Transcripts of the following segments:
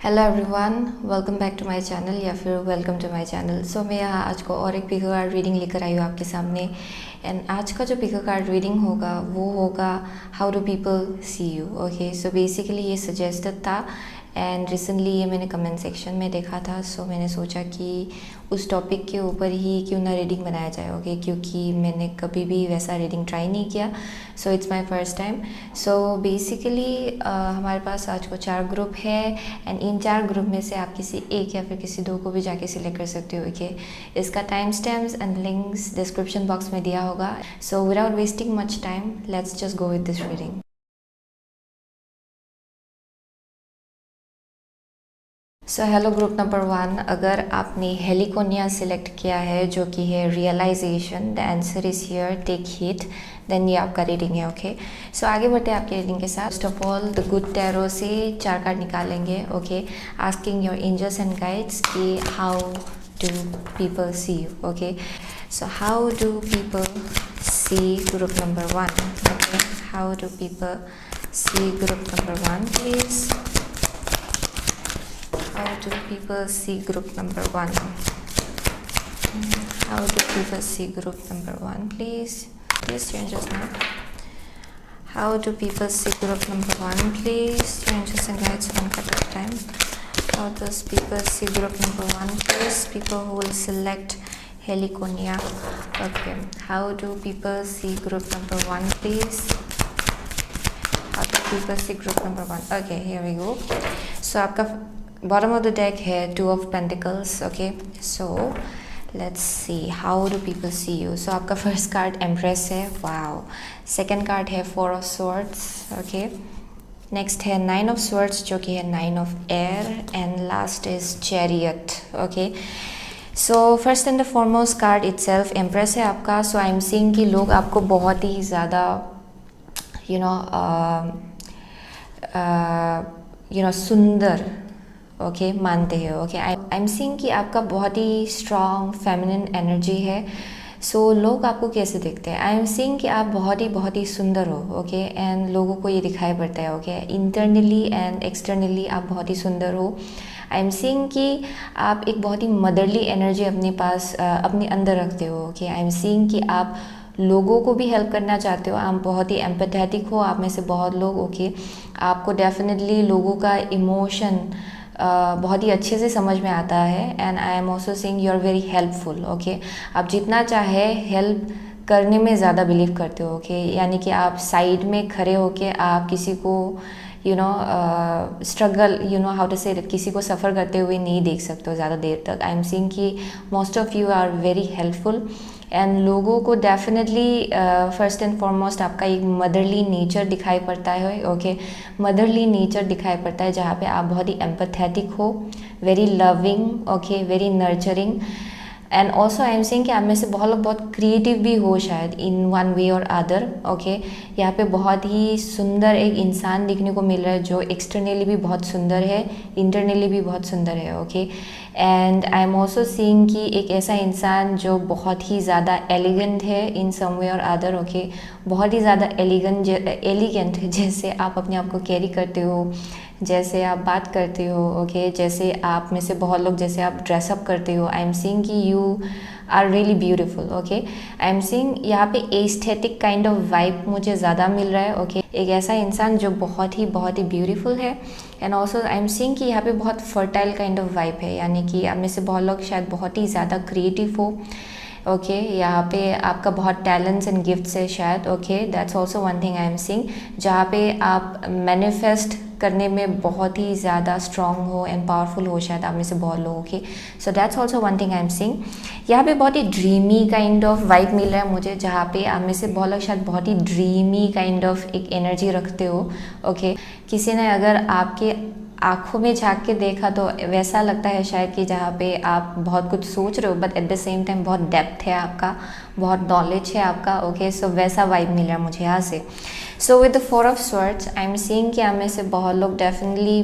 Hello everyone, welcome back to my channel या फिर welcome to my channel. So मैं यहाँ आज को और एक पिको कार्ड रीडिंग लेकर आई हूँ आपके सामने। एंड आज का जो पिको कार्ड रीडिंग होगा वो होगा how do people see you. Okay, so basically ये सजेस्टेड था एंड रिसेंटली ये मैंने कमेंट सेक्शन में देखा था। सो मैंने सोचा कि उस टॉपिक के ऊपर ही क्यों ना रीडिंग बनाया जाए। ओके, क्योंकि मैंने कभी भी वैसा रीडिंग ट्राई नहीं किया, so it's my first time. So basically हमारे पास आज को 4 ग्रुप है एंड इन 4 ग्रुप में से आप किसी एक या फिर किसी 2 को भी जाके सिलेक्ट कर सकते हो। ओके, इसका time stamps and links description box में दिया होगा। So without wasting much time, let's just go with this reading. So hello group number 1, अगर आपने हेलिकोनिया सिलेक्ट किया है जो कि है realisation, the answer is here, take hit, then ये आपका रीडिंग है। ओके, सो आगे बढ़ते हैं आपके रीडिंग के साथ। First of all the good tarot से 4 कार्ड निकालेंगे। Okay, asking your angels and guides कि how do people see you. Okay, so how do people see group number 1। Okay, how do people see group number 1 please. How do people see group number 1? How do people see group number 1, please? Please change us now. How do people see group number 1, please? Change us and guides one cut at a time. How does people see group number 1, please? People who will select Heliconia. Okay. How do people see group number 1, please? How do people see group number 1? Okay, here we go. So आपका bottom of the deck है 2 of Pentacles. Okay, so let's see how do people see you. So आपका first card Empress है, wow. Second card है 4 of Swords. Okay, next है 9 of Swords जो कि है 9 of Air and last is Chariot. Okay, so first and the foremost card itself Empress है आपका. So I'm seeing कि लोग आपको बहुत ही ज़्यादा सुंदर मानते हैं। ओके, आई एम सीइंग कि आपका बहुत ही स्ट्रॉन्ग फेमिनिन एनर्जी है। सो लोग आपको कैसे देखते हैं? आई एम सीइंग कि आप बहुत ही सुंदर हो। ओके, एंड लोगों को ये दिखाई पड़ता है। ओके, इंटरनली एंड एक्सटर्नली आप बहुत ही सुंदर हो। आई एम सीइंग कि आप एक बहुत ही मदरली एनर्जी अपने पास अपने अंदर रखते हो। ओके, आई एम सीइंग कि आप लोगों को भी हेल्प करना चाहते हो, आप बहुत ही एम्पैथेटिक हो। आप में से बहुत लोग ओके आपको डेफिनेटली लोगों का इमोशन बहुत ही अच्छे से समझ में आता है। And I am also seeing you are very helpful. Okay, आप जितना चाहे हेल्प करने में ज़्यादा बिलीव करते हो। ओके, यानी कि आप साइड में खड़े होके आप किसी को स्ट्रगल हाउ टू से किसी को सफ़र करते हुए नहीं देख सकते हो ज़्यादा देर तक। आई एम सीइंग कि most of you are very helpful and लोगों को डेफिनेटली फर्स्ट एंड फॉरमोस्ट आपका एक मदरली नेचर दिखाई पड़ता है। ओके, मदरली नेचर दिखाई पड़ता है जहाँ पे आप बहुत ही एम्पैथेटिक हो, very loving, okay, very nurturing. And also I am seeing कि आप में से बहुत लोग बहुत क्रिएटिव भी हो शायद इन वन वे और अदर। ओके, यहाँ पे बहुत ही सुंदर एक इंसान दिखने को मिल रहा है जो एक्सटर्नली भी बहुत सुंदर है, इंटरनली भी बहुत सुंदर है। Okay, and I am also seeing कि एक ऐसा इंसान जो बहुत ही ज़्यादा एलिगेंट है इन सम वे और अदर। ओके, बहुत ही ज़्यादा एलिगेंट जैसे आप अपने आप को कैरी करते हो, जैसे आप बात करते हो। ओके, जैसे आप में से बहुत लोग जैसे आप ड्रेसअप करते हो। आई एम सीइंग कि you are really beautiful. Okay, I am seeing यहाँ पे एस्थेटिक काइंड ऑफ वाइब मुझे ज़्यादा मिल रहा है। ओके, एक ऐसा इंसान जो बहुत ही ब्यूटीफुल है। And also I am seeing कि यहाँ पे बहुत फर्टाइल काइंड ऑफ वाइब है, यानी कि आप में से बहुत लोग शायद बहुत ही ज़्यादा क्रिएटिव हो। ओके, यहाँ पे आपका बहुत टैलेंट्स एंड गिफ्ट्स है शायद। Okay, that's also one thing I am seeing, जहाँ पे आप मैनिफेस्ट करने में बहुत ही ज़्यादा स्ट्रॉन्ग हो एंड पावरफुल हो शायद आप में से बहुत लोगों के। सो that's also one thing I am seeing. यहाँ पे बहुत ही ड्रीमी काइंड ऑफ वाइब मिल रहा है मुझे, जहाँ पे आप में से बहुत लोग शायद बहुत ही ड्रीमी काइंड ऑफ एक एनर्जी रखते हो। ओके, किसी ने अगर आपके आँखों में झाँक के देखा तो वैसा लगता है शायद कि जहाँ पे आप बहुत कुछ सोच रहे हो but at the same time बहुत डेप्थ है आपका, बहुत नॉलेज है आपका। ओके, सो वैसा वाइब मिल रहा है मुझे यहाँ से। सो with the 4 of Swords I am seeing कि आप में से बहुत लोग डेफिनेटली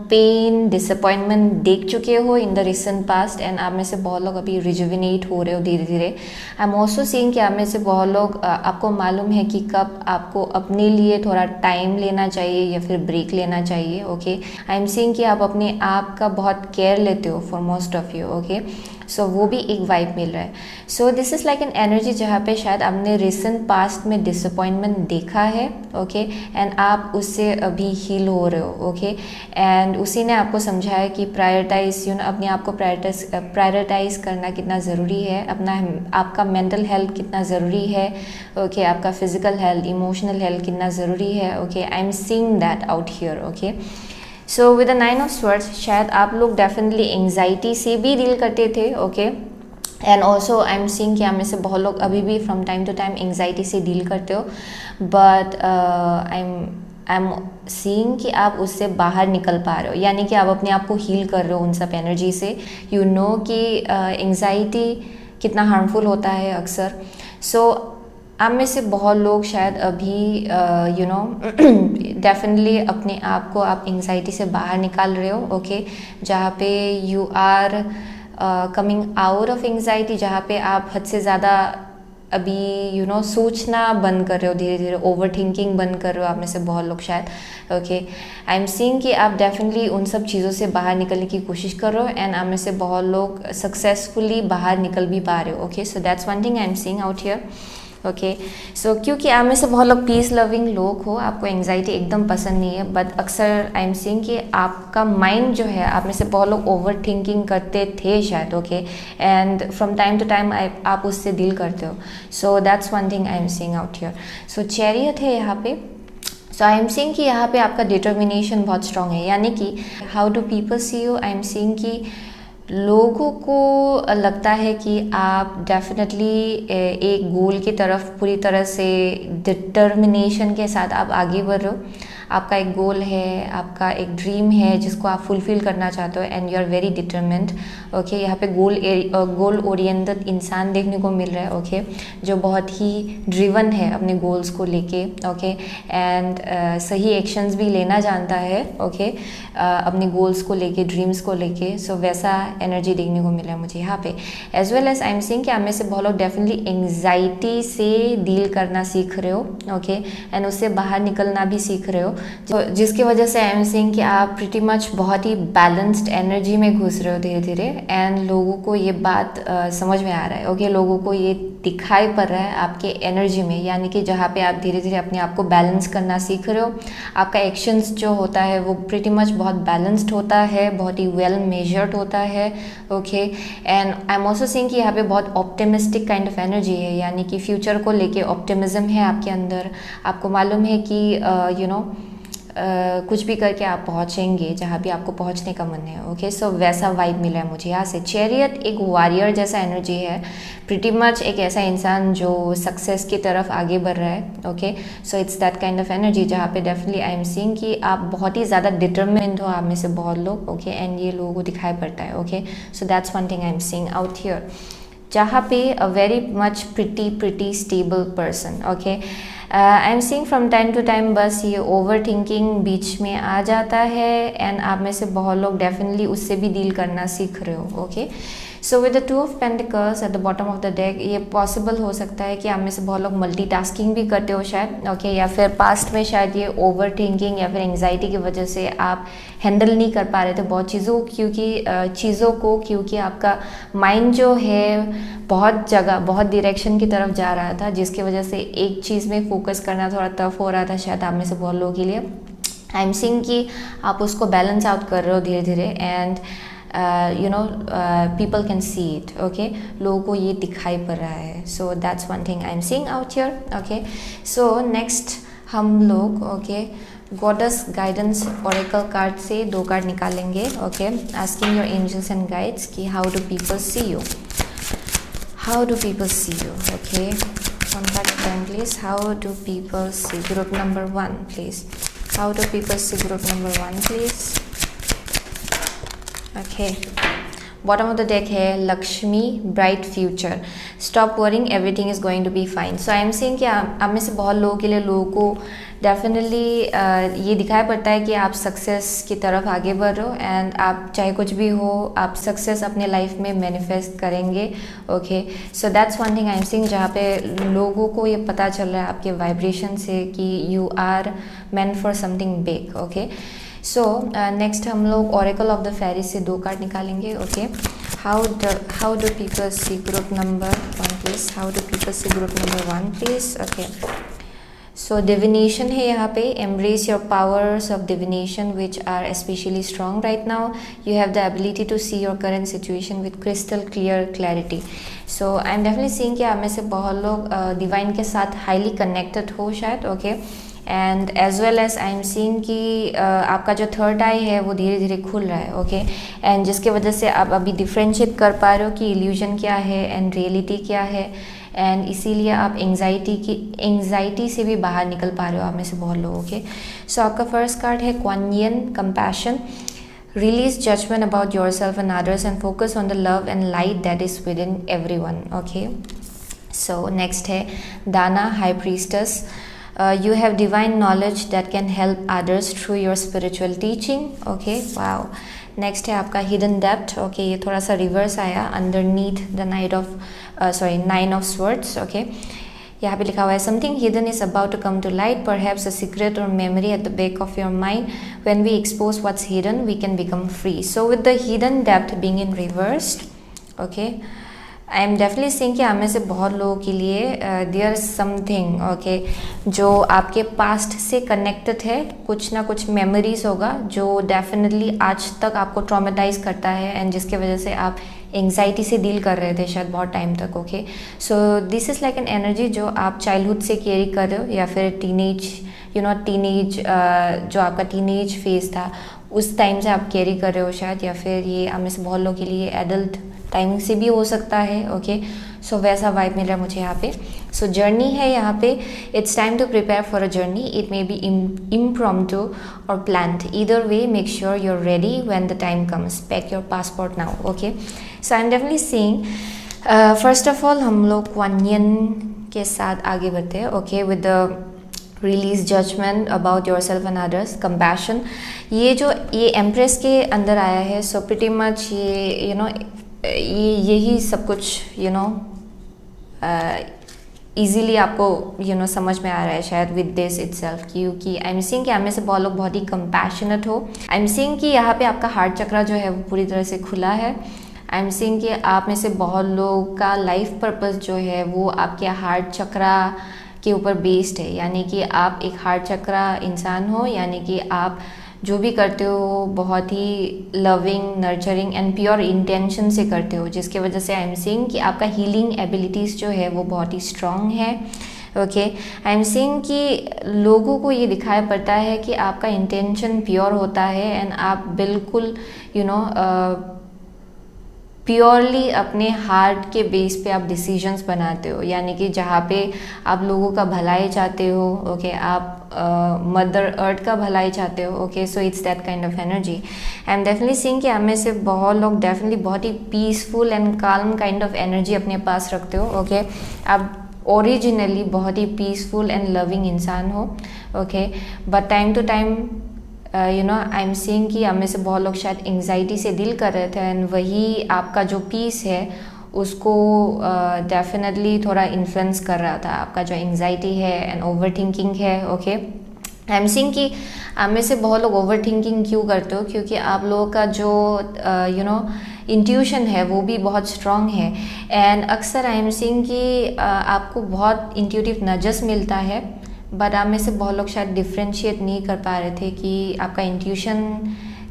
पेन डिसअपॉइंटमेंट देख चुके हो in the recent past, and आप में से बहुत लोग अभी रिजुविनेट हो रहे हो धीरे धीरे। आई एम ऑल्सो सीइंग कि आप में से बहुत लोग आपको मालूम है कि कब आपको अपने लिए थोड़ा टाइम लेना चाहिए या फिर ब्रेक लेना चाहिए। ओके, आई एम सीइंग कि आप अपने आप का बहुत केयर लेते हो for most of you. Okay, so वो भी एक वाइब मिल रहा है। So this is like an energy जहाँ पे शायद आपने रिसेंट पास्ट में डिसअपॉइंटमेंट देखा है। ओके, एंड आप उससे अभी हील हो रहे हो। ओके, एंड उसी ने आपको समझाया कि प्रायोरिटाइज अपने आप को प्रायोरिटाइज करना कितना ज़रूरी है, आपका मेंटल हेल्थ कितना ज़रूरी है। ओके, आपका फिजिकल हेल्थ, इमोशनल हेल्थ कितना ज़रूरी है। Okay, I am seeing that out here. Okay, so with the 9 of swords शायद आप लोग डेफिनेटली एंग्जाइटी से भी डील करते थे। Okay, and also I am seeing कि आप में से बहुत लोग अभी भी from time to time anxiety से डील करते हो, बट आई एम सीइंग कि आप उससे बाहर निकल पा रहे हो, यानी कि आप अपने आप को हील कर रहे हो उन सब एनर्जी से। यू नो कि एंग्जाइटी कितना हार्मफुल होता है अक्सर। सो आप में से बहुत लोग शायद अभी डेफिनेटली अपने आप को आप एंग्जाइटी से बाहर निकाल रहे हो। ओके, जहाँ पे you are coming out of anxiety, जहाँ पे आप हद से ज़्यादा अभी सोचना बंद कर रहे हो, धीरे धीरे ओवर थिंकिंग बंद कर रहे हो आप में से बहुत लोग शायद। ओके, आई एम सीइंग कि आप डेफिनेटली उन सब चीज़ों से बाहर निकलने की कोशिश कर रहे हो, एंड आप में से बहुत लोग सक्सेसफुली बाहर निकल भी पा रहे हो। Okay, so that's one thing I am seeing out here. Okay, so क्योंकि आप में से बहुत लोग पीस लविंग लोग हो, आपको एंग्जाइटी एकदम पसंद नहीं है, बट अक्सर आई एम सीइंग कि आपका माइंड जो है, आप में से बहुत लोग ओवर थिंकिंग करते थे शायद। Okay, and from time to time आप उससे डील करते हो। So that's one thing I am seeing out here. सो चैरियट है यहाँ पे। सो आई एम सीइंग कि यहाँ पे आपका डिटर्मिनेशन बहुत स्ट्रांग है, यानी कि how do people see you. I am seeing कि लोगों को लगता है कि आप डेफिनेटली एक गोल की तरफ पूरी तरह से डिटर्मिनेशन के साथ आप आगे बढ़ रहे हो। आपका एक गोल है, आपका एक ड्रीम है जिसको आप फुलफिल करना चाहते हो, and you are very determined. Okay, यहाँ पे गोल ओरिएंटेड इंसान देखने को मिल रहा है। ओके, जो बहुत ही ड्रिवन है अपने गोल्स को लेके। ओके, एंड सही एक्शंस भी लेना जानता है। ओके, अपने गोल्स को लेके, ड्रीम्स को लेके। सो वैसा एनर्जी देखने को मिल रहा है मुझे यहाँ पे। As well as I am seeing कि आप में से बहुत लोग डेफिनेटली एंग्जाइटी से डील करना सीख रहे हो। ओके, एंड उससे बाहर निकलना भी सीख रहे हो, जिसकी वजह से आई एम सीइंग कि आप प्रिटी मच बहुत ही बैलेंस्ड एनर्जी में घुस रहे हो धीरे धीरे, एंड लोगों को ये बात समझ में आ रहा है। ओके, लोगों को ये दिखाई पड़ रहा है आपके एनर्जी में, यानी कि जहाँ पे आप धीरे धीरे अपने आप को बैलेंस करना सीख रहे हो। आपका एक्शंस जो होता है वो प्रिटी मच बहुत बैलेंस्ड होता है, बहुत ही वेल मेजर्ड होता है। Okay, and I am also seeing कि यहाँ पे बहुत ऑप्टिमिस्टिक काइंड ऑफ एनर्जी है, यानी कि फ्यूचर को लेके ऑप्टिमिज्म है आपके अंदर। आपको मालूम है कि कुछ भी करके आप पहुँचेंगे जहाँ भी आपको पहुँचने का मन है। ओके, सो वैसा वाइब मिला है मुझे यहाँ से। चैरियट एक वॉरियर जैसा एनर्जी है, प्रिटी मच एक ऐसा इंसान जो सक्सेस की तरफ आगे बढ़ रहा है। Okay, so it's that kind of energy जहाँ पे डेफिनेटली आई एम सीइंग कि आप बहुत ही ज़्यादा डिटर्मिन्ड हो, आप में से बहुत लोग। ओके, एंड ये लोगों को दिखाई पड़ता है। Okay, so that's one thing I am seeing out here, जहाँ पे a very much pretty stable person. Okay, I am seeing from time to time बस ये ओवर थिंकिंग बीच में आ जाता है, एंड आप में से बहुत लोग डेफिनेटली उससे भी डील करना सीख रहे हो। Okay, so with the 2 of pentacles eight the bottom of the deck, ये पॉसिबल हो सकता है कि आप में से बहुत लोग मल्टीटास्किंग भी करते हो शायद। ओके, या फिर पास्ट में शायद ये ओवर थिंकिंग या फिर एंग्जाइटी की वजह से आप हैंडल नहीं कर पा रहे थे बहुत चीज़ों को, क्योंकि आपका माइंड जो है बहुत जगह, बहुत डायरेक्शन की तरफ जा रहा था, जिसकी वजह से एक चीज़ में फोकस करना थोड़ा टफ हो रहा था शायद आप में से बहुत लोगों के लिए। आई एम सीइंग कि आप उसको बैलेंस आउट कर रहे हो धीरे धीरे, and people can see it. Okay, लोगों को ये दिखाई पड़ रहा है। So that's one thing I'm seeing out here. Okay, so next हम लोग गॉडेस गाइडेंस ऑरेकल कार्ड से 2 कार्ड निकालेंगे। Okay, asking your angels and guides कि how do people see you? How do people see you? Okay, one card again please. How do people see group number 1 please? How do people see group number 1 please? Okay, bottom of the deck है Lakshmi, bright future, stop worrying, everything is going to be fine. So I am saying कि आप में से बहुत लोगों के लिए, लोगों को डेफिनेटली ये दिखाई पड़ता है कि आप सक्सेस की तरफ आगे बढ़ रहे हो, एंड आप चाहे कुछ भी हो, आप सक्सेस अपने लाइफ में मैनिफेस्ट करेंगे। Okay, so that's one thing I am seeing, जहाँ पे लोगों को ये पता चल रहा है आपके वाइब्रेशन से कि you are meant for something big. Okay, so next हम लोग ओरेकल ऑफ द फेरी से 2 कार्ड निकालेंगे। Okay, how do people see group number 1 please, how do people see group number 1 please. Okay, so divination है यहाँ पे, embrace your powers of divination which are specially strong right now, you have the ability to see your current situation with crystal clear clarity. So I am definitely seeing कि आप में से बहुत लोग divine के साथ हाईली कनेक्टेड हो शायद। Okay, and as well as I am seeing कि आपका जो थर्ड आई है वो धीरे धीरे खुल रहा है। ओके, एंड जिसके वजह से आप अभी डिफ्रेंशिएट कर पा रहे हो कि इल्यूजन क्या है एंड रियलिटी क्या है, एंड इसीलिए आप एंग्जाइटी से भी बाहर निकल पा रहे हो आप में से बहुत लोग। ओके, सो आपका फर्स्ट कार्ड है Kuan Yin, compassion, release judgement about yourself and others and focus on the love and light that is within everyone. Okay, so next है Dana, high priestess, you have divine knowledge that can help others through your spiritual teaching. Okay, wow. Next है आपका hidden depth. Okay, ये थोड़ा सा reverse आया, underneath the nine of swords. Okay, यहाँ पे लिखा हुआ है something hidden is about to come to light, perhaps a secret or memory at the back of your mind, when we expose what's hidden we can become free. So with the hidden depth being in reversed, okay, I am definitely seeing कि आप में से बहुत लोगों के लिए there something, okay, जो आपके पास्ट से कनेक्टेड है, कुछ ना कुछ मेमोरीज होगा जो डेफिनेटली आज तक आपको ट्रॉमेटाइज करता है, एंड जिसके वजह से आप एंग्जाइटी से डील कर रहे थे शायद बहुत टाइम तक। Okay, so this is like an energy जो आप चाइल्डहुड से कैरी कर रहे हो, या फिर टीनेज जो आपका टीनेज फेज था उस टाइम से आप कैरी कर रहे हो शायद, या फिर ये आप में से बहुत लोगों के लिए एडल्ट टाइमिंग से भी हो सकता है। ओके, सो वैसा वाइब मिल रहा है मुझे यहाँ पे। सो जर्नी है यहाँ पे, it's time to prepare for a journey, it may be impromptu or planned, either way make sure you are ready when the time comes, pack your passport now. Okay, so I am definitely seeing, first of all हम लोग Kuan Yin के साथ आगे बढ़ते हैं। Okay, with the release judgement about yourself and others, compassion, ये empress के अंदर आया है। सो प्रिटी मच ये यही सब कुछ ईजीली आपको समझ में आ रहा है शायद विद दिस इटसेल्फ, क्योंकि आई एम सीइंग कि आप में से बहुत लोग बहुत ही कंपैशनेट हो। आई एम सीइंग कि यहाँ पे आपका हार्ट चक्रा जो है वो पूरी तरह से खुला है। आई एम सीइंग कि आप में से बहुत लोग का लाइफ पर्पस जो है वो आपके हार्ट चक्रा के ऊपर बेस्ड है, यानी कि आप एक हार्ट चक्रा इंसान हो, यानी कि आप जो भी करते हो बहुत ही loving, nurturing and pure intention से करते हो, जिसके वजह से आई एम सीइंग कि आपका हीलिंग एबिलिटीज़ जो है वो बहुत ही स्ट्रॉन्ग है। ओके, आई एम सीइंग कि लोगों को ये दिखाई पड़ता है कि आपका इंटेंशन प्योर होता है, एंड आप बिल्कुल प्योरली अपने हार्ट के बेस पे आप डिसीजंस बनाते हो, यानी कि जहाँ पे आप लोगों का भलाई चाहते हो। ओके, आप मदर अर्थ का भलाई चाहते हो। Okay, so it's that kind of energy. I am definitely seeing कि आप में से बहुत लोग डेफिनेटली बहुत ही peaceful and calm kind of energy अपने पास रखते हो। ओके, आप ओरिजिनली बहुत ही पीसफुल एंड लविंग इंसान हो। Okay, but time to time I am seeing कि आप में से बहुत लोग शायद एंग्जाइटी से डील कर रहे थे, एंड वही आपका जो पीस है उसको डेफिनेटली थोड़ा इन्फ्लुएंस कर रहा था, आपका जो एंग्जाइटी है एंड ओवर थिंकिंग है। ओके, आई एम सीइंग कि आप में से बहुत लोग ओवर थिंकिंग क्यों करते हो, क्योंकि आप लोगों का जो इंट्यूशन है वो भी बहुत स्ट्रॉन्ग है, एंड अक्सर आई एम सीइंग कि आपको बहुत इंट्यूटिव नजस मिलता है, बट आप में से बहुत लोग शायद डिफ्रेंशिएट नहीं कर पा रहे थे कि आपका इंट्यूशन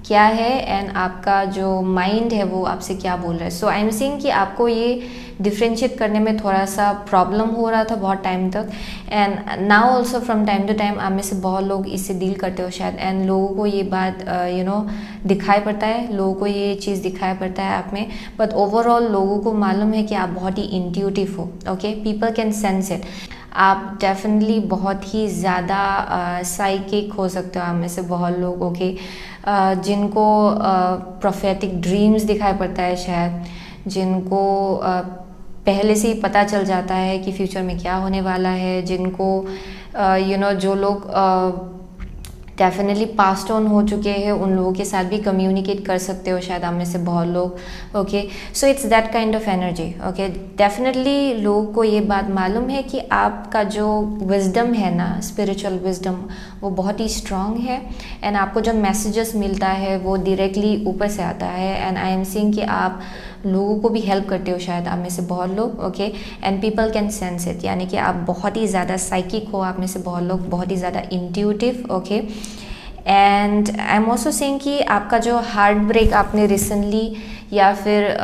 क्या है एंड आपका जो माइंड है वो आपसे क्या बोल रहा है। सो आई एम सीइंग कि आपको ये डिफ्रेंशिएट करने में थोड़ा सा प्रॉब्लम हो रहा था बहुत टाइम तक, and now also from time to time आप में से बहुत लोग इससे डील करते हो शायद, एंड लोगों को ये बात दिखाई पड़ता है, लोगों को ये चीज़ दिखाई पड़ता है आप में, बट ओवरऑल लोगों को मालूम है कि आप बहुत ही इंट्यूटिव हो। Okay, people can sense it. आप डेफिनेटली बहुत ही ज़्यादा साइकिक हो सकते हो। आप में से बहुत लोग ओके जिनको प्रोफेटिक ड्रीम्स दिखाई पड़ता है शायद, जिनको पहले से ही पता चल जाता है कि फ्यूचर में क्या होने वाला है, जिनको जो लोग डेफिनेटली पास्ट ऑन हो चुके हैं उन लोगों के साथ भी कम्युनिकेट कर सकते हो शायद आप में से बहुत लोग okay. So it's that kind of energy okay. Definitely लोगों को ये बात मालूम है कि आपका जो विजडम है ना, स्पिरिचुअल विजडम, वो बहुत ही स्ट्रांग है एंड आपको जो मैसेजेस मिलता है वो डायरेक्टली ऊपर से आता है एंड आई एम सीइंग कि आप लोगों को भी हेल्प करते हो शायद आप में से बहुत लोग okay and people can sense it, यानी कि आप बहुत ही ज़्यादा साइकिक हो आप में से बहुत लोग, बहुत ही ज़्यादा intuitive okay. And I am also saying कि आपका जो हार्ट ब्रेक आपने रिसेंटली या फिर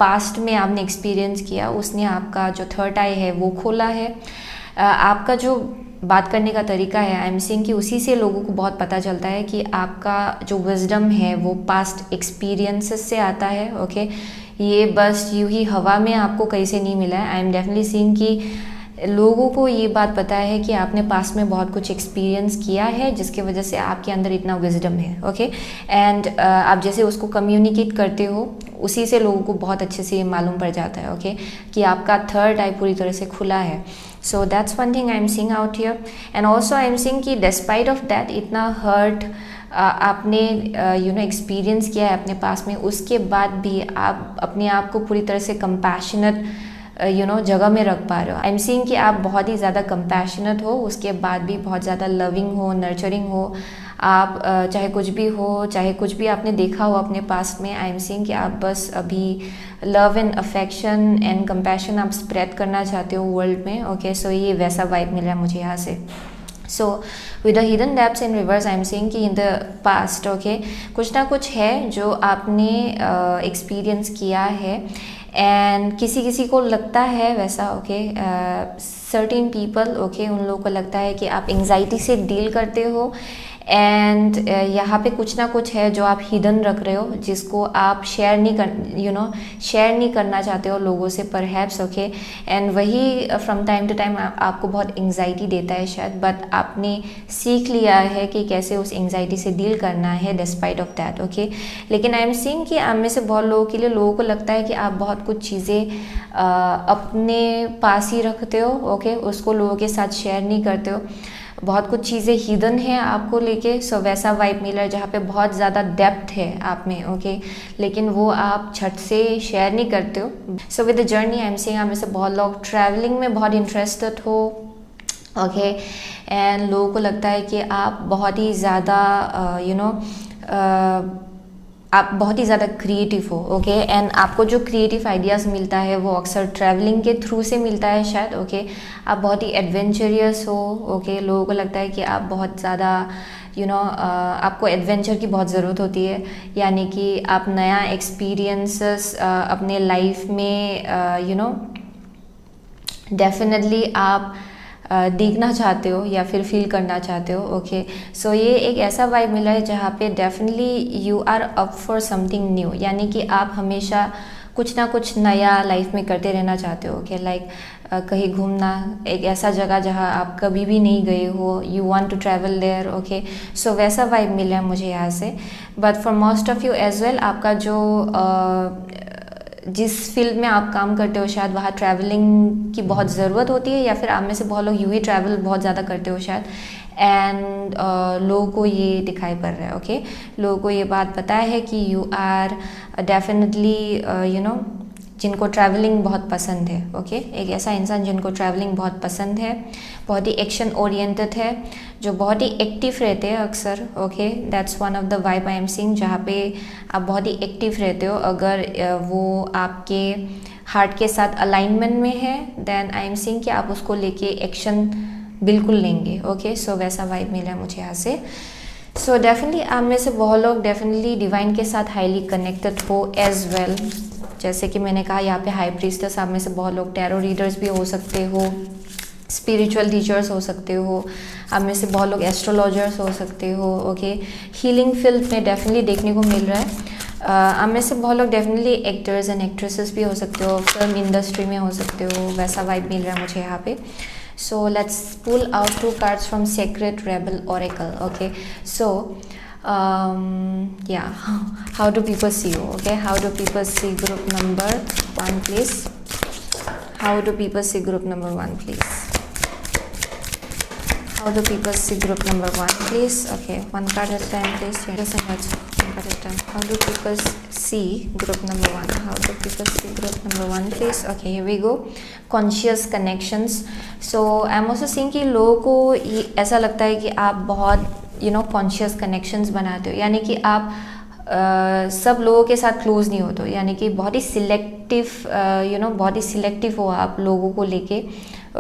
पास्ट में आपने एक्सपीरियंस किया, उसने आपका जो थर्ड आई है वो खोला है। आपका जो बात करने का तरीका है, आई एम सीइंग कि उसी से लोगों को बहुत पता चलता है कि आपका जो विजडम है वो पास्ट एक्सपीरियंसेस से आता है ओके। ये बस यूं ही हवा में आपको कहीं से नहीं मिला है। आई एम डेफिनेटली सीइंग कि लोगों को ये बात पता है कि आपने पास्ट में बहुत कुछ एक्सपीरियंस किया है जिसकी वजह से आपके अंदर इतना विजडम है ओके। एंड आप जैसे उसको कम्युनिकेट करते हो उसी से लोगों को बहुत अच्छे से मालूम पड़ जाता है ओके कि आपका थर्ड आई पूरी तरह से खुला है। So that's one thing I am seeing out here and also I am seeing कि डिस्पाइट ऑफ दैट इतना हर्ट आपने एक्सपीरियंस किया है अपने पास में, उसके बाद भी आप अपने आप को पूरी तरह से कंपैशनेट जगह में रख पा रहे हो। आई एम सीइंग कि आप बहुत ही ज़्यादा कंपैशनेट हो, उसके बाद भी बहुत ज़्यादा लविंग हो, नर्चरिंग हो। आप चाहे कुछ भी हो, चाहे कुछ भी आपने देखा हो अपने पास्ट में, आई एम सीइंग कि आप बस अभी love and affection and compassion आप स्प्रेड करना चाहते हो वर्ल्ड में ओके। सो ये वैसा वाइब मिला है मुझे यहाँ से। सो with the hidden depths in reverse I am seeing कि इन द पास्ट ओके कुछ ना कुछ है जो आपने एक्सपीरियंस किया है एंड किसी किसी को लगता है वैसा ओके। सर्टेन पीपल ओके उन लोगों को लगता है कि आप एंजाइटी से डील करते हो एंड यहाँ पे कुछ ना कुछ है जो आप हिडन रख रहे हो जिसको आप शेयर नहीं करना चाहते हो लोगों से परहैप्स ओके। एंड वही फ्रॉम टाइम टू टाइम आपको बहुत एंजाइटी देता है शायद, बट आपने सीख लिया है कि कैसे उस एंजाइटी से डील करना है डिस्पाइट ऑफ दैट ओके। लेकिन आई एम सीइंग कि आप में से बहुत लोगों के लिए लोगों को लगता है कि आप बहुत कुछ चीज़ें अपने पास ही रखते हो ओके, उसको लोगों के साथ शेयर नहीं करते हो। बहुत कुछ चीज़ें हिडन है आपको लेके। सो वैसा वाइब मिला है जहाँ पे बहुत ज़्यादा डेप्थ है आप में ओके, लेकिन वो आप झट से शेयर नहीं करते हो। सो with the journey I am seeing आप में से बहुत लोग ट्रैवलिंग में बहुत इंटरेस्टेड हो ओके एंड लोगों को लगता है कि आप बहुत ही ज़्यादा आप बहुत ही ज़्यादा क्रिएटिव हो ओके एंड आपको जो क्रिएटिव आइडियाज़ मिलता है वो अक्सर ट्रैवलिंग के थ्रू से मिलता है शायद ओके। आप बहुत ही एडवेंचरियस हो ओके। लोगों को लगता है कि आप बहुत ज़्यादा आपको एडवेंचर की बहुत ज़रूरत होती है, यानी कि आप नया एक्सपीरियंसेस अपने लाइफ में डेफिनेटली आप देखना चाहते हो या फिर फील करना चाहते हो ओके। सो ये एक ऐसा वाइब मिला है जहाँ पे definitely you are up for something new, यानी कि आप हमेशा कुछ ना कुछ नया लाइफ में करते रहना चाहते हो ओके। लाइक कहीं घूमना, एक ऐसा जगह जहाँ आप कभी भी नहीं गए हो, you want to travel there okay. So वैसा वाइब मिला है मुझे यहाँ से। But for most of you as well, आपका जो जिस फील्ड में आप काम करते हो शायद वहाँ ट्रैवलिंग की बहुत ज़रूरत होती है, या फिर आप में से बहुत लोग यूँ ही ट्रैवल बहुत ज़्यादा करते हो शायद। एंड लोगों को ये दिखाई पड़ रहा है ओके। लोगों को ये बात पता है कि यू आर डेफिनेटली जिनको ट्रैवलिंग बहुत पसंद है ओके। एक ऐसा इंसान जिनको ट्रैवलिंग बहुत पसंद है, बहुत ही एक्शन ओरिएंटेड है, जो बहुत ही एक्टिव रहते हैं अक्सर okay. That's one of the vibe I am seeing, जहाँ पे आप बहुत ही एक्टिव रहते हो। अगर वो आपके हार्ट के साथ अलाइनमेंट में है देन आई एम सीइंग कि आप उसको लेके एक्शन बिल्कुल लेंगे ओके। सो वैसा वाइब मिला है मुझे यहाँ से। सो डेफिनेटली आप में से बहुत लोग डेफिनेटली डिवाइन के साथ हाईली कनेक्टेड हो एज वेल। जैसे कि मैंने कहा यहाँ पे हाई प्रीस्टेस, आप में से बहुत लोग टैरो रीडर्स भी हो सकते हो, स्पिरिचुअल टीचर्स हो सकते हो, आप में से बहुत लोग एस्ट्रोलॉजर्स हो सकते हो ओके। हीलिंग फील्ड में डेफिनेटली देखने को मिल रहा है। आप में से बहुत लोग डेफिनेटली एक्टर्स एंड एक्ट्रेसेस भी हो सकते हो, फिल्म इंडस्ट्री में हो सकते हो, वैसा वाइब मिल रहा है मुझे यहाँ पे। So let's pull out two cards from Sacred Rebel Oracle. Okay, so yeah, how do people see you? Okay, how do people see group number 1, please? How do people see group number 1, please? How do people see group number 1, please? Okay, one card at a time, please. Yes, and that's one card at a time. How do people see group number 1? How do people see group number 1, please? Okay, here we go. Conscious connections. So I'm also seeing कि लोगों को ऐसा लगता है कि आप बहुत conscious connections बनाते हो, यानी कि आप सब लोगों के साथ क्लोज नहीं होते हो, यानी कि बहुत ही सिलेक्टिव बहुत ही सिलेक्टिव हो आप लोगों को लेके.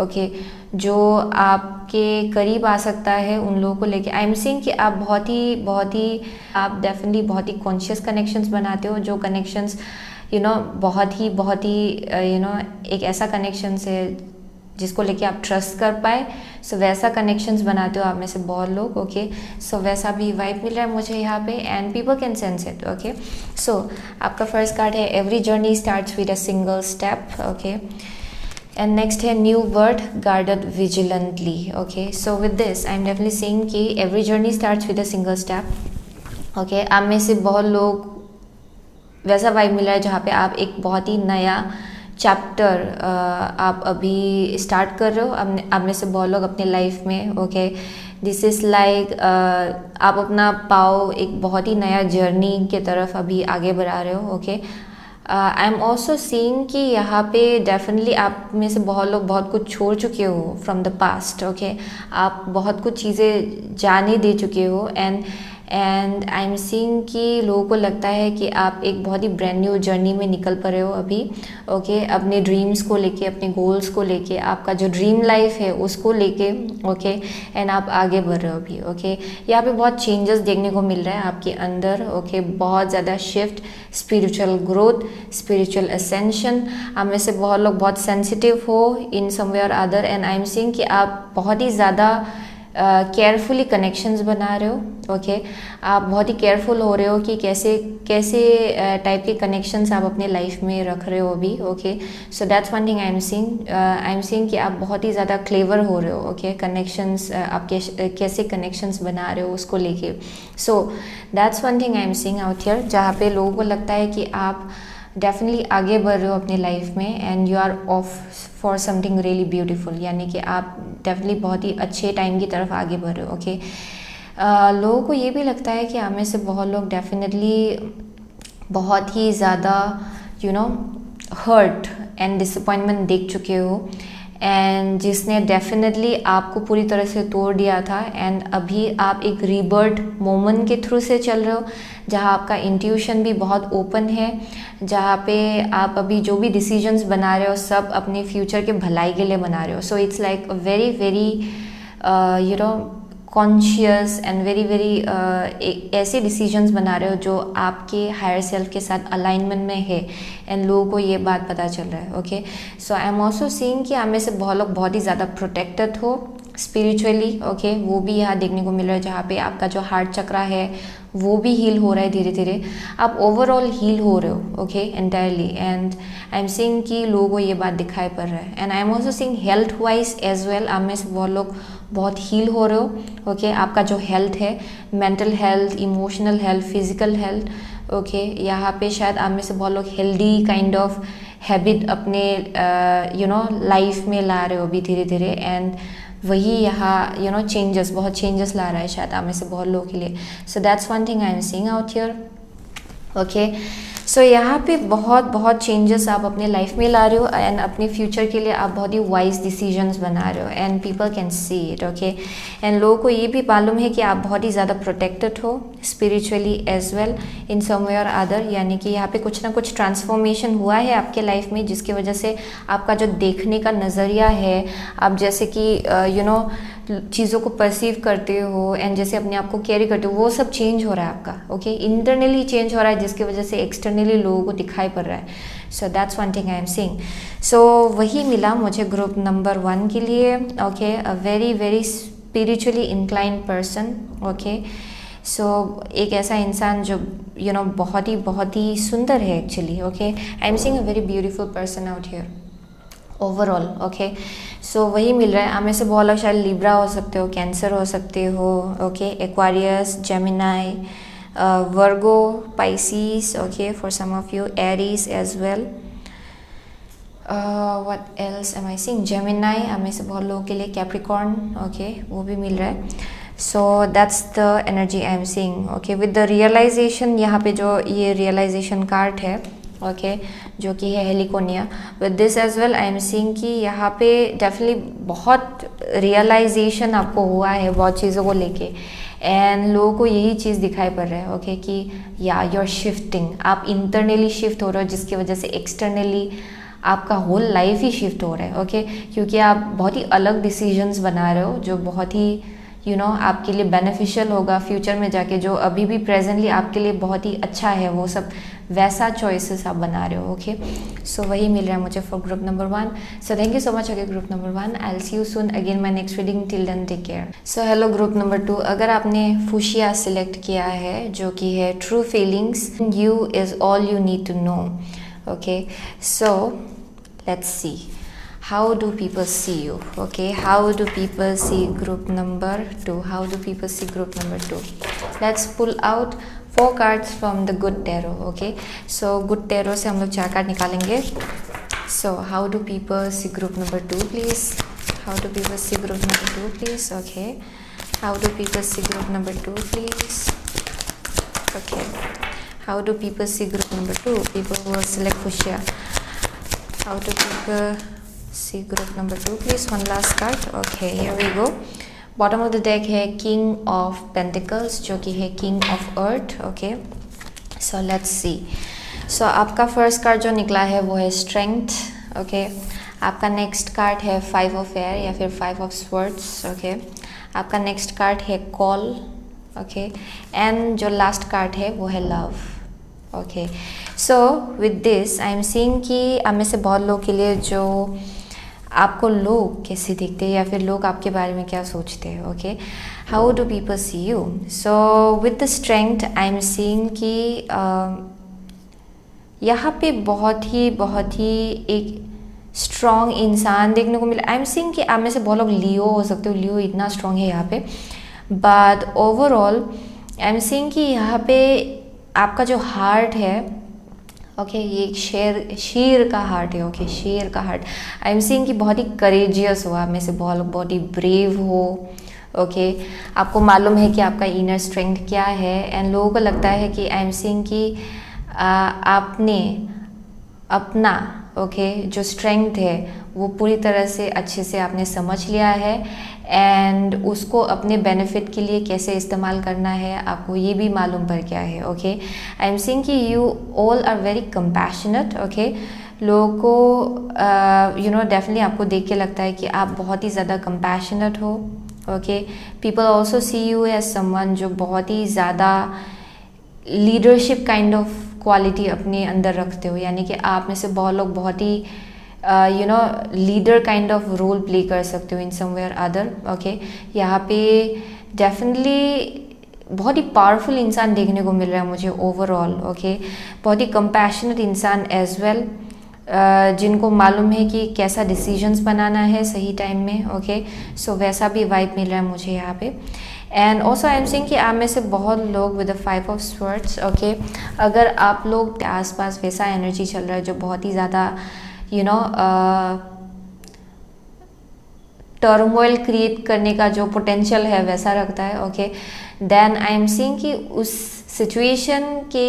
ओके, जो आपके करीब आ सकता है उन लोगों को लेके. आई एम सीइंग कि आप बहुत ही आप डेफिनेटली बहुत ही कॉन्शियस कनेक्शंस बनाते हो, जो कनेक्शंस बहुत ही एक ऐसा कनेक्शंस है जिसको लेके आप ट्रस्ट कर पाए. सो वैसा कनेक्शंस बनाते हो आप में से बहुत लोग. ओके, सो वैसा भी वाइब मिल रहा है मुझे यहाँ पे, and people can sense it. Okay, so आपका फर्स्ट कार्ड है every journey starts with a single step. Okay, and next है new word guarded vigilantly. Okay, so with this I am definitely saying कि every journey starts with a single step. Okay, आप में से बहुत लोग वैसा vibe मिल रहा है जहाँ पे आप एक बहुत ही नया चैप्टर आप अभी स्टार्ट कर रहे हो. आप में से बहुत लोग अपने लाइफ में. ओके, दिस इज़ लाइक आप अपना पाव एक बहुत ही नया जर्नी के तरफ अभी आगे बढ़ा रहे हो. Okay, I am also seeing कि यहाँ पे डेफिनेटली आप में से बहुत लोग बहुत कुछ छोड़ चुके हो फ्रॉम द पास्ट. ओके, आप बहुत कुछ चीज़ें जाने दे चुके हो, एंड आई एम सीइंग कि लोगों को लगता है कि आप एक बहुत ही ब्रांड न्यू जर्नी में निकल पा रहे हो अभी. ओके, अपने ड्रीम्स को लेके, अपने गोल्स को लेके, आपका जो ड्रीम लाइफ है उसको लेके. ओके, एंड आप आगे बढ़ रहे हो अभी. ओके, यहाँ पे बहुत चेंजेस देखने को मिल रहा है आपके अंदर. ओके, बहुत ज़्यादा shift, spiritual growth, spiritual ascension. आप में से बहुत लोग बहुत सेंसिटिव हो इन सम वे और other, and I am seeing कि आप बहुत ही ज़्यादा केयरफुली कनेक्शंस बना रहे हो. ओके, आप बहुत ही केयरफुल हो रहे हो कि कैसे टाइप के कनेक्शंस आप अपने लाइफ में रख रहे हो अभी. Okay, so that's one thing I am seeing कि आप बहुत ही ज़्यादा क्लेवर हो रहे हो. ओके, कनेक्शंस आप कैसे कनेक्शंस बना रहे हो उसको लेके. सो that's one thing I am seeing out here, जहाँ पे लोगों को लगता है कि आप डेफिनेटली आगे बढ़ रहे हो अपनी लाइफ में, and you are off for something really beautiful, यानी कि आप डेफिनेटली बहुत ही अच्छे टाइम की तरफ आगे बढ़ रहे हो. ओके, लोगों को ये भी लगता है कि आप में से बहुत लोग डेफिनेटली बहुत ही ज़्यादा हर्ट एंड डिसअपॉइंटमेंट देख चुके हो, एंड जिसने डेफिनेटली आपको पूरी तरह से तोड़ दिया था, एंड अभी आप एक रीबर्थ मोमेंट के थ्रू से चल रहे हो, जहाँ आपका इंट्यूशन भी बहुत ओपन है, जहाँ पे आप अभी जो भी डिसीजंस बना रहे हो सब अपने फ्यूचर के भलाई के लिए बना रहे हो. So it's like a very very conscious and very very ऐसे डिसीजंस बना रहे हो जो आपके हायर सेल्फ के साथ अलाइनमेंट में है, एंड लोगों को ये बात पता चल रहा है. Okay, so I am also seeing कि आप में से बहुत लोग बहुत ही ज़्यादा प्रोटेक्टेड हो स्पिरिचुअली. ओके, वो भी यहाँ देखने को मिल रहा है, जहाँ पे आपका जो हार्ट चक्रा है वो भी हील हो रहा है धीरे धीरे. आप ओवरऑल हील हो रहे हो. Okay, entirely, and I am seeing कि लोगों को ये बात दिखाई पड़ रहा है, and I am also seeing health wise as well. आप में से बहुत लोग बहुत हील हो रहे हो. ओके, आपका जो हेल्थ है, mental health, emotional health, physical health. Okay, यहाँ पे शायद आप में से बहुत लोग हेल्दी काइंड ऑफ हैबिट अपने लाइफ में ला रहे हो अभी धीरे धीरे, एंड वही यहाँ चेंजेस, बहुत चेंजेस ला रहा है शायद आप में से बहुत लोगों के लिए. So that's one thing I am seeing out here. Okay, so यहाँ पे बहुत चेंजेस आप अपने लाइफ में ला रहे हो, एंड अपने फ्यूचर के लिए आप बहुत ही वाइज डिसीजंस बना रहे हो, and people can see it. Okay, and लोगों को ये भी मालूम है कि आप बहुत ही ज़्यादा प्रोटेक्टेड हो स्पिरिचुअली एज वेल इन सम वे और अदर, यानी कि यहाँ पे कुछ ना कुछ ट्रांसफॉर्मेशन हुआ है आपके लाइफ में, जिसकी वजह से आपका जो देखने का नज़रिया है, आप जैसे कि चीज़ों को परसीव करते हो, एंड जैसे अपने आप को कैरी करते हो, वो सब चेंज हो रहा है आपका. ओके, इंटरनली चेंज हो रहा है, जिसकी वजह से एक्सटर्नली लोगों को दिखाई पड़ रहा है. So that's one thing I am seeing. So वही मिला मुझे ग्रुप नंबर 1 के लिए. Okay, a very very spiritually inclined person. Okay, so एक ऐसा इंसान जो बहुत ही सुंदर है actually. Okay, I am seeing a very beautiful person out here. Overall. Okay, so वही मिल रहा है। आप में से बहुत लोग शायद लिब्रा हो सकते हो, कैंसर हो सकते हो, okay, Aquarius, Gemini, Virgo, Pisces, okay, for some of you Aries as well. What else am I seeing, Gemini, आप में से बहुत लोगों के लिए कैप्रिकॉर्न, ओके, वो भी मिल रहा है। So that's the energy I am seeing. Okay, with the realization, यहाँ पे जो ये रियलाइजेशन कार्ड है, ओके, जो कि है heliconia, with this as well I am seeing कि यहाँ पे डेफिनेटली बहुत रियलाइजेशन आपको हुआ है बहुत चीज़ों को लेके, एंड लोगों को यही चीज़ दिखाई पड़ रहा है, ओके, कि या यू आर शिफ्टिंग, आप इंटरनली शिफ्ट हो रहे हो, जिसकी वजह से एक्सटर्नली आपका होल लाइफ ही शिफ्ट हो रहा है, ओके, क्योंकि आप बहुत ही अलग डिसीजंस बना रहे हो जो बहुत ही आपके लिए बेनिफिशियल होगा फ्यूचर में जाके, जो अभी भी प्रेजेंटली आपके लिए बहुत ही अच्छा है, वो सब वैसा चॉइसेस आप बना रहे हो। ओके, सो वही मिल रहा है मुझे for group number 1। So thank you so much again group number 1। I will see you soon again my next reading, till then take care. So hello group number 2, अगर आपने फुशिया सिलेक्ट किया है जो कि है true feelings, you is all you need to know. Okay, so let's see how do people see you. Okay, how do people see group number 2? How do people see group number 2? Let's pull out 4 cards from the good tarot. Okay, so good tarot से हम लोग 4 card निकालेंगे। So how do people see group number 2 please? How do people see group number 2 please? Okay, how do people see group number 2 please? Okay, how do people see group number 2? People will select fuchsia. How do people see group number 2 please? One last card. Okay, here we go. Bottom of the deck है King of Pentacles जो कि है King of Earth. Okay, so let's see. So आपका first card जो निकला है वो है Strength. Okay, आपका नेक्स्ट कार्ड है 5 of Air या फिर 5 of Swords. Okay, आपका नेक्स्ट कार्ड है Call. Okay, and जो लास्ट कार्ड है वो है Love. Okay, so with this I am seeing कि आप में से बहुत लोगों के लिए जो आपको लोग कैसे दिखते हैं या फिर लोग आपके बारे में क्या सोचते हैं। Okay, how do people see you? So with the strength I am seeing कि यहाँ पे बहुत ही एक स्ट्रॉन्ग इंसान देखने को मिला। आई एम सीइंग कि आप में से बहुत लोग लियो हो सकते हो, लियो इतना स्ट्रॉन्ग है यहाँ पे, but overall I am seeing कि यहाँ पे आपका जो हार्ट है, ओके, ये एक शेर का हार्ट है। ओके, शेर का हार्ट। आई एम सीइंग कि बहुत ही करेजियस हो, आप में से बहुत ही ब्रेव हो। ओके, आपको मालूम है कि आपका इनर स्ट्रेंथ क्या है, एंड लोगों को लगता है कि आई एम सीइंग कि आपने अपना जो स्ट्रेंथ है वो पूरी तरह से अच्छे से आपने समझ लिया है, एंड उसको अपने बेनिफिट के लिए कैसे इस्तेमाल करना है आपको ये भी मालूम पड़ गया है। ओके, आई एम सीइंग कि you all are very compassionate. Okay, लोगों को डेफिनेटली आपको देख के लगता है कि आप बहुत ही ज़्यादा कंपैशनेट हो। Okay, people also see you as someone जो बहुत ही ज़्यादा लीडरशिप काइंड ऑफ क्वालिटी अपने अंदर रखते हो, यानी कि आप में से बहुत लोग बहुत ही leader kind of role play कर सकते हो इन समवेयर अदर। ओके, यहाँ पे डेफिनेटली बहुत ही पावरफुल इंसान देखने को मिल रहा है मुझे ओवरऑल। ओके, बहुत ही कंपैशनेट इंसान एज वेल, जिनको मालूम है कि कैसा डिसीजंस बनाना है सही टाइम में। ओके, सो वैसा भी वाइब मिल रहा है मुझे यहाँ पे। And also I am seeing कि आप में से बहुत लोग with the 5 of Swords, okay, अगर आप लोग के आसपास वैसा एनर्जी चल रहा है जो बहुत ही ज़्यादा टर्मोइल क्रिएट करने का जो पोटेंशियल है वैसा रखता है। Okay, then I am seeing कि उस सिचुएशन के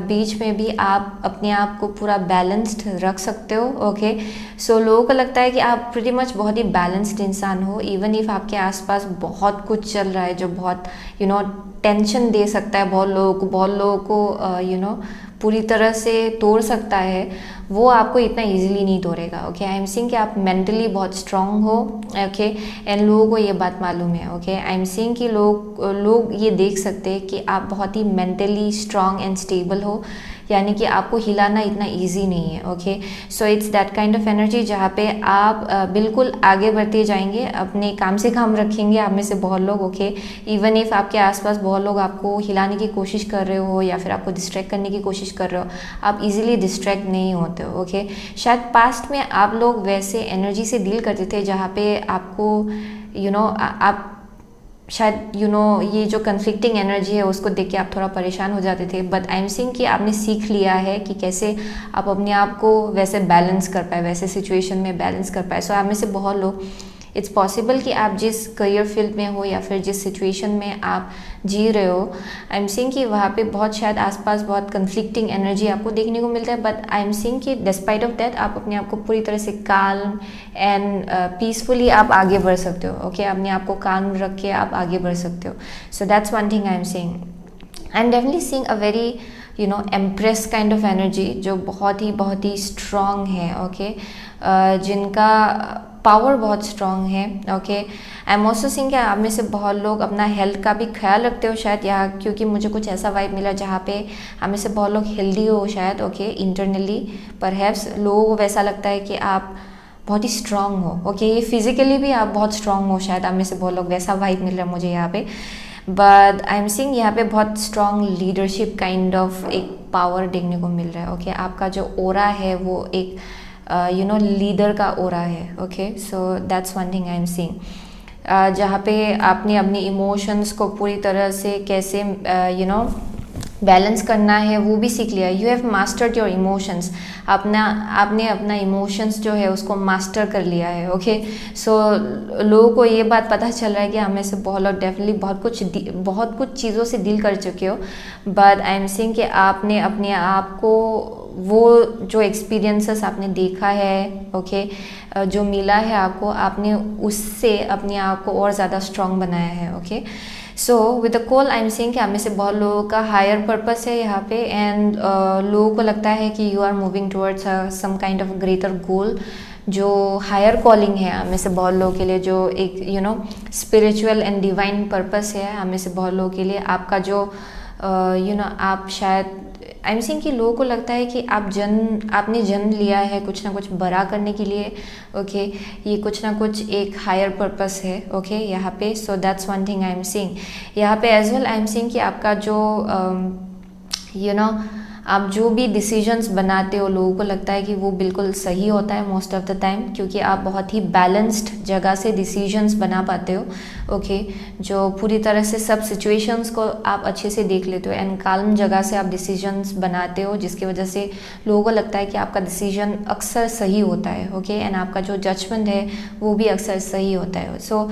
बीच में भी आप अपने आप को पूरा बैलेंस्ड रख सकते हो। ओके, सो लोगों को लगता है कि आप प्रीटी मच बहुत ही बैलेंस्ड इंसान हो, इवन इफ आपके आसपास बहुत कुछ चल रहा है जो बहुत टेंशन दे सकता है बहुत लोगों को पूरी तरह से तोड़ सकता है, वो आपको इतना इजीली नहीं तोड़ेगा। ओके, आई एम सीइंग कि आप मेंटली बहुत स्ट्रांग हो। ओके, एंड लोगों को ये बात मालूम है। ओके, आई एम सीइंग कि लोग ये देख सकते हैं कि आप बहुत ही मेंटली स्ट्रांग एंड स्टेबल हो, यानी कि आपको हिलाना इतना ईजी नहीं है। Okay, so it's that kind of energy जहाँ पे आप बिल्कुल आगे बढ़ते जाएंगे, अपने काम से काम रखेंगे। आप में से बहुत लोग, ओके, इवन इफ आपके आसपास बहुत लोग आपको हिलाने की कोशिश कर रहे हो या फिर आपको डिस्ट्रैक्ट करने की कोशिश कर रहे हो, आप इजीली डिस्ट्रैक्ट नहीं होते हो। ओके, शायद पास्ट में आप लोग वैसे एनर्जी से डील करते थे जहाँ पे आपको आप शायद ये जो कन्फ्लिक्टिंग एनर्जी है उसको देख के आप थोड़ा परेशान हो जाते थे, बट आई एम सीइंग कि आपने सीख लिया है कि कैसे आप अपने आप को वैसे बैलेंस कर पाए, वैसे सिचुएशन में बैलेंस कर पाए। सो आप में से बहुत लोग, इट्स पॉसिबल कि आप जिस करियर फील्ड में हो या फिर जिस सिचुएशन में आप जी रहे हो, आई एम सीइंग कि वहाँ पे बहुत शायद आसपास बहुत कन्फ्लिक्टिंग एनर्जी आपको देखने को मिलता है, बट आई एम सीइंग कि डिस्पाइट ऑफ दैट आप अपने आप को पूरी तरह से काल्म एंड पीसफुली आप आगे बढ़ सकते हो। ओके, अपने आप को काल्म रख के आप आगे बढ़ सकते हो। So that's one thing I am seeing. I am definitely seeing a very empress kind of energy जो बहुत ही स्ट्रॉन्ग है। ओके, जिनका पावर बहुत स्ट्रॉन्ग है। Okay, I am also seeing कि आप में से बहुत लोग अपना हेल्थ का भी ख्याल रखते हो शायद, यहाँ क्योंकि मुझे कुछ ऐसा वाइब मिला जहाँ पे आप में से बहुत लोग हेल्दी हो शायद। ओके, इंटरनली परहैप्स लोगों को वैसा लगता है कि आप बहुत ही स्ट्रॉन्ग हो। ओके, ये फिजिकली भी आप बहुत स्ट्रॉन्ग हो शायद, आप में से बहुत लोग वैसा वाइब मिल रहा है मुझे यहाँ पे। बट आई एम सीइंग यहाँ पे बहुत स्ट्रॉन्ग लीडरशिप काइंड ऑफ एक पावर देखने को मिल रहा है। ओके, आपका जो ओरा है वो एक लीडर का ओरा है। Okay, so that's one thing I am seeing, जहाँ पे आपने अपनी इमोशंस को पूरी तरह से कैसे बैलेंस करना है वो भी सीख लिया। You have mastered your emotions, आपने अपना इमोशंस जो है उसको मास्टर कर लिया है। ओके, सो लोगों को ये बात पता चल रहा है कि हमें से बहुत लोग डेफिनेटली बहुत कुछ चीज़ों से डील कर चुके हो, बट आई एम सीइंग कि आपने अपने आप को वो जो एक्सपीरियंसेस आपने देखा है, ओके, जो मिला है आपको, आपने उससे अपने आप को और ज़्यादा स्ट्रॉन्ग बनाया है। Okay, so with the call I am seeing कि आप में से बहुत लोगों का हायर पर्पस है यहाँ पे, एंड लोगों को लगता है कि you are moving towards some kind of greater goal, जो हायर कॉलिंग है आप में से बहुत लोगों के लिए, जो एक स्पिरिचुअल एंड डिवाइन पर्पस है आप में से बहुत लोगों के लिए। आपका जो आप शायद, आई एम सीइंग कि लोगों को लगता है कि आपने जन्म लिया है कुछ ना कुछ बड़ा करने के लिए। ओके, ये कुछ ना कुछ एक हायर पर्पस है। ओके, यहाँ पे, so that's one thing I am seeing यहाँ पे as well. I am seeing कि आपका जो आप जो भी डिसीजंस बनाते हो, लोगों को लगता है कि वो बिल्कुल सही होता है मोस्ट ऑफ द टाइम, क्योंकि आप बहुत ही बैलेंस्ड जगह से डिसीजंस बना पाते हो। ओके, जो पूरी तरह से सब सिचुएशंस को आप अच्छे से देख लेते हो एंड काल्म जगह से आप डिसीजंस बनाते हो, जिसकी वजह से लोगों को लगता है कि आपका डिसीजन अक्सर सही होता है। ओके, एंड आपका जो जजमेंट है वो भी अक्सर सही होता है। सो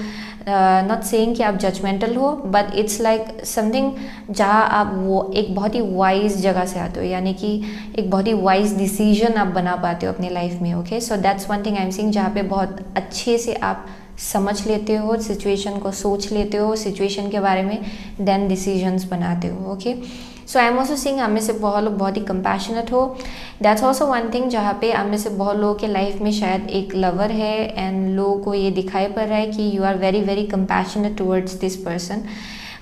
नॉट सेइंग कि आप जजमेंटल हो, बट इट्स लाइक समथिंग जहाँ आप वो एक बहुत ही वाइज जगह से आते हो, यानी कि एक बहुत ही वाइज डिसीजन आप बना पाते हो अपनी लाइफ में। Okay, so that's one thing I am seeing जहाँ पे बहुत अच्छे से आप समझ लेते हो सिचुएशन को, सोच लेते हो सिचुएशन के बारे में, देन डिसीजंस बनाते हो। Okay, so I am also seeing आप में से बहुत लोग बहुत ही कंपैशनेट हो। दैट्स ऑल्सो वन थिंग जहाँ पे आप में से बहुत लोगों के लाइफ में शायद एक लवर है एंड लोगों को ये दिखाई पड़ रहा है कि you are very very compassionate towards this person.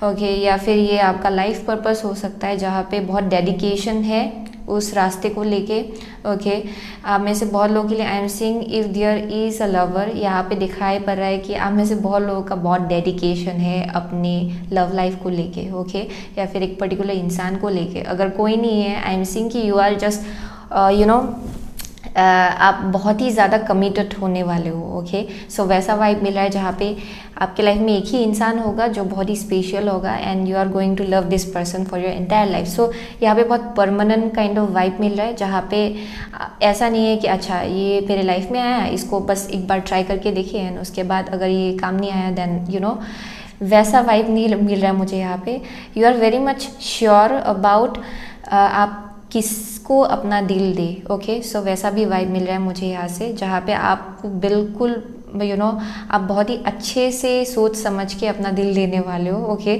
Okay, या फिर ये आपका लाइफ पर्पस हो सकता है जहाँ पे बहुत डेडिकेशन है उस रास्ते को लेके। ओके, आप में से बहुत लोगों के लिए I am seeing if there is a lover, यहाँ पे दिखाई पड़ रहा है कि आप में से बहुत लोगों का बहुत डेडिकेशन है अपने लव लाइफ को लेके। ओके, या फिर एक पर्टिकुलर इंसान को लेके। अगर कोई नहीं है, आई एम सीइंग कि यू आर जस्ट आप बहुत ही ज़्यादा कमिटेड होने वाले हो। ओके, सो वैसा वाइब मिल रहा है जहाँ पे आपके लाइफ में एक ही इंसान होगा जो बहुत ही स्पेशल होगा and you are going to love this person for your entire life. So यहाँ पे बहुत परमानेंट काइंड ऑफ वाइब मिल रहा है जहाँ पे ऐसा नहीं है कि अच्छा ये मेरे लाइफ में आया, इसको बस एक बार ट्राई करके देखिए एंड उसके बाद अगर ये काम नहीं आया देन वैसा वाइब नहीं मिल रहा है मुझे यहाँ पे। You are very much sure about आप किसको अपना दिल दे। ओके, सो वैसा भी वाइब मिल रहा है मुझे यहाँ से, जहाँ पे आपको बिल्कुल यू नो आप बहुत ही अच्छे से सोच समझ के अपना दिल देने वाले हो, ओके।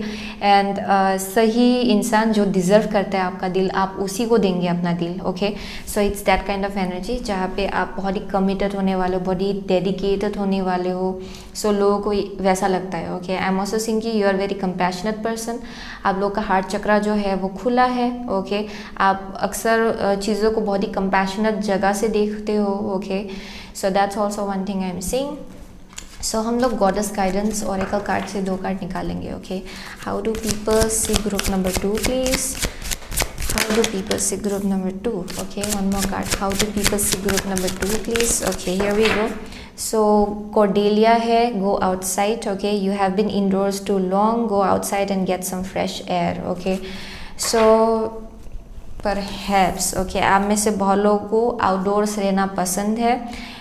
एंड सही इंसान जो डिज़र्व करता है आपका दिल, आप उसी को देंगे अपना दिल, okay. So it's that kind of energy जहाँ पे आप बहुत ही कमिटेड होने वाले हो, बहुत ही डेडिकेटेड होने वाले हो। सो लोगों को वैसा लगता है, okay. I am also seeing कि you are very compassionate person. आप लोग का हार्ट चक्रा जो है वो खुला है, ओके। आप अक्सर चीज़ों को बहुत ही कंपैशनेट जगह से देखते हो, okay. So that's also one thing I am seeing. So हम लोग गॉडेस गाइडेंस ओरेकल कार्ड से 2 कार्ड निकालेंगे, okay. How do people see group number 2 please? How do people see group number 2? Okay, one more card. How do people see group number 2 please? Okay, here we go. So Cordelia है, go outside, okay. You have been indoors too long, go outside and get some fresh air, okay. So perhaps, okay, आप में से बहुत लोगों को outdoors रहना पसंद है,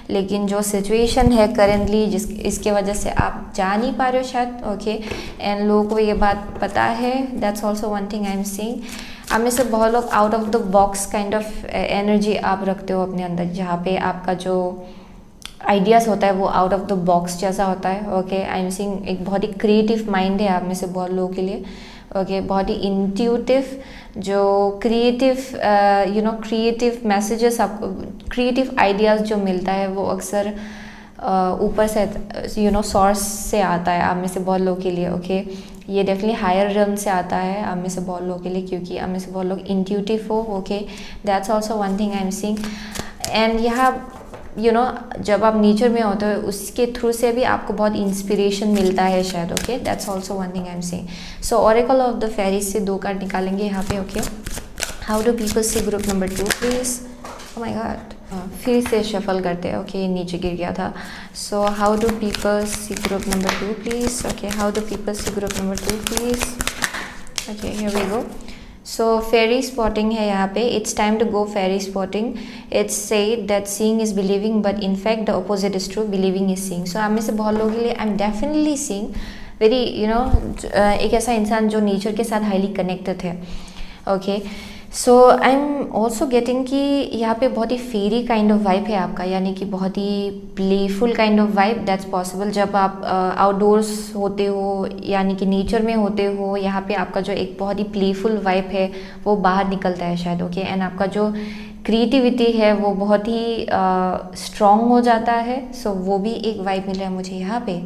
लेकिन जो सिचुएशन है करेंटली इसके वजह से आप जा नहीं पा रहे हो शायद, ओके। एंड लोगों को ये बात पता है, that's also one thing I am seeing. आप में से बहुत लोग out of the box kind of energy आप रखते हो अपने अंदर, जहाँ पे आपका जो आइडियाज़ होता है वो आउट ऑफ द बॉक्स जैसा होता है, ओके। आई एम सीइंग एक बहुत ही क्रिएटिव माइंड है आप में से बहुत लोगों के लिए, ओके। बहुत ही इंट्यूटिव, जो क्रिएटिव क्रिएटिव मैसेजेस आपको, क्रिएटिव आइडियाज़ जो मिलता है वो अक्सर ऊपर से सोर्स से आता है आप में से बहुत लोगों के लिए, ओके। ये डेफिनेटली हायर रियल्म से आता है आप में से बहुत लोगों के लिए, क्योंकि आप में से बहुत लोग इंट्यूटिव हो, okay. That's also one thing I am seeing. And यहाँ जब आप नेचर में होते हो उसके थ्रू से भी आपको बहुत इंस्पिरेशन मिलता है शायद, okay. That's also one thing I am seeing. So oracle of the fairies से 2 कार्ड निकालेंगे यहाँ पे, okay. How do people see group number 2 please? Oh my God, फिर से शफल करते हैं, ओके। नीचे गिर गया था। So how do people see group number 2 please? Okay, how do people see group number 2 please? Okay, here we go. So fairy spotting है यहाँ पे, it's time to go fairy spotting. It's said that seeing is believing, but in fact the opposite is true, believing is seeing. So आप में से बहुत लोगों के लिए I am definitely seeing very एक ऐसा इंसान जो नेचर के साथ हाईली कनेक्टेड है, okay. So I am also getting कि यहाँ पे बहुत ही फेरी काइंड ऑफ वाइब है आपका, यानी कि बहुत ही playful kind of vibe that's possible जब आप आउटडोर्स होते हो, यानी कि नेचर में होते हो। यहाँ पे आपका जो एक बहुत ही प्लेफुल वाइब है वो बाहर निकलता है शायद, ओके। एंड आपका जो क्रिएटिविटी है वो बहुत ही स्ट्रॉन्ग हो जाता है। सो वो भी एक वाइब मिल रहा है मुझे यहाँ पे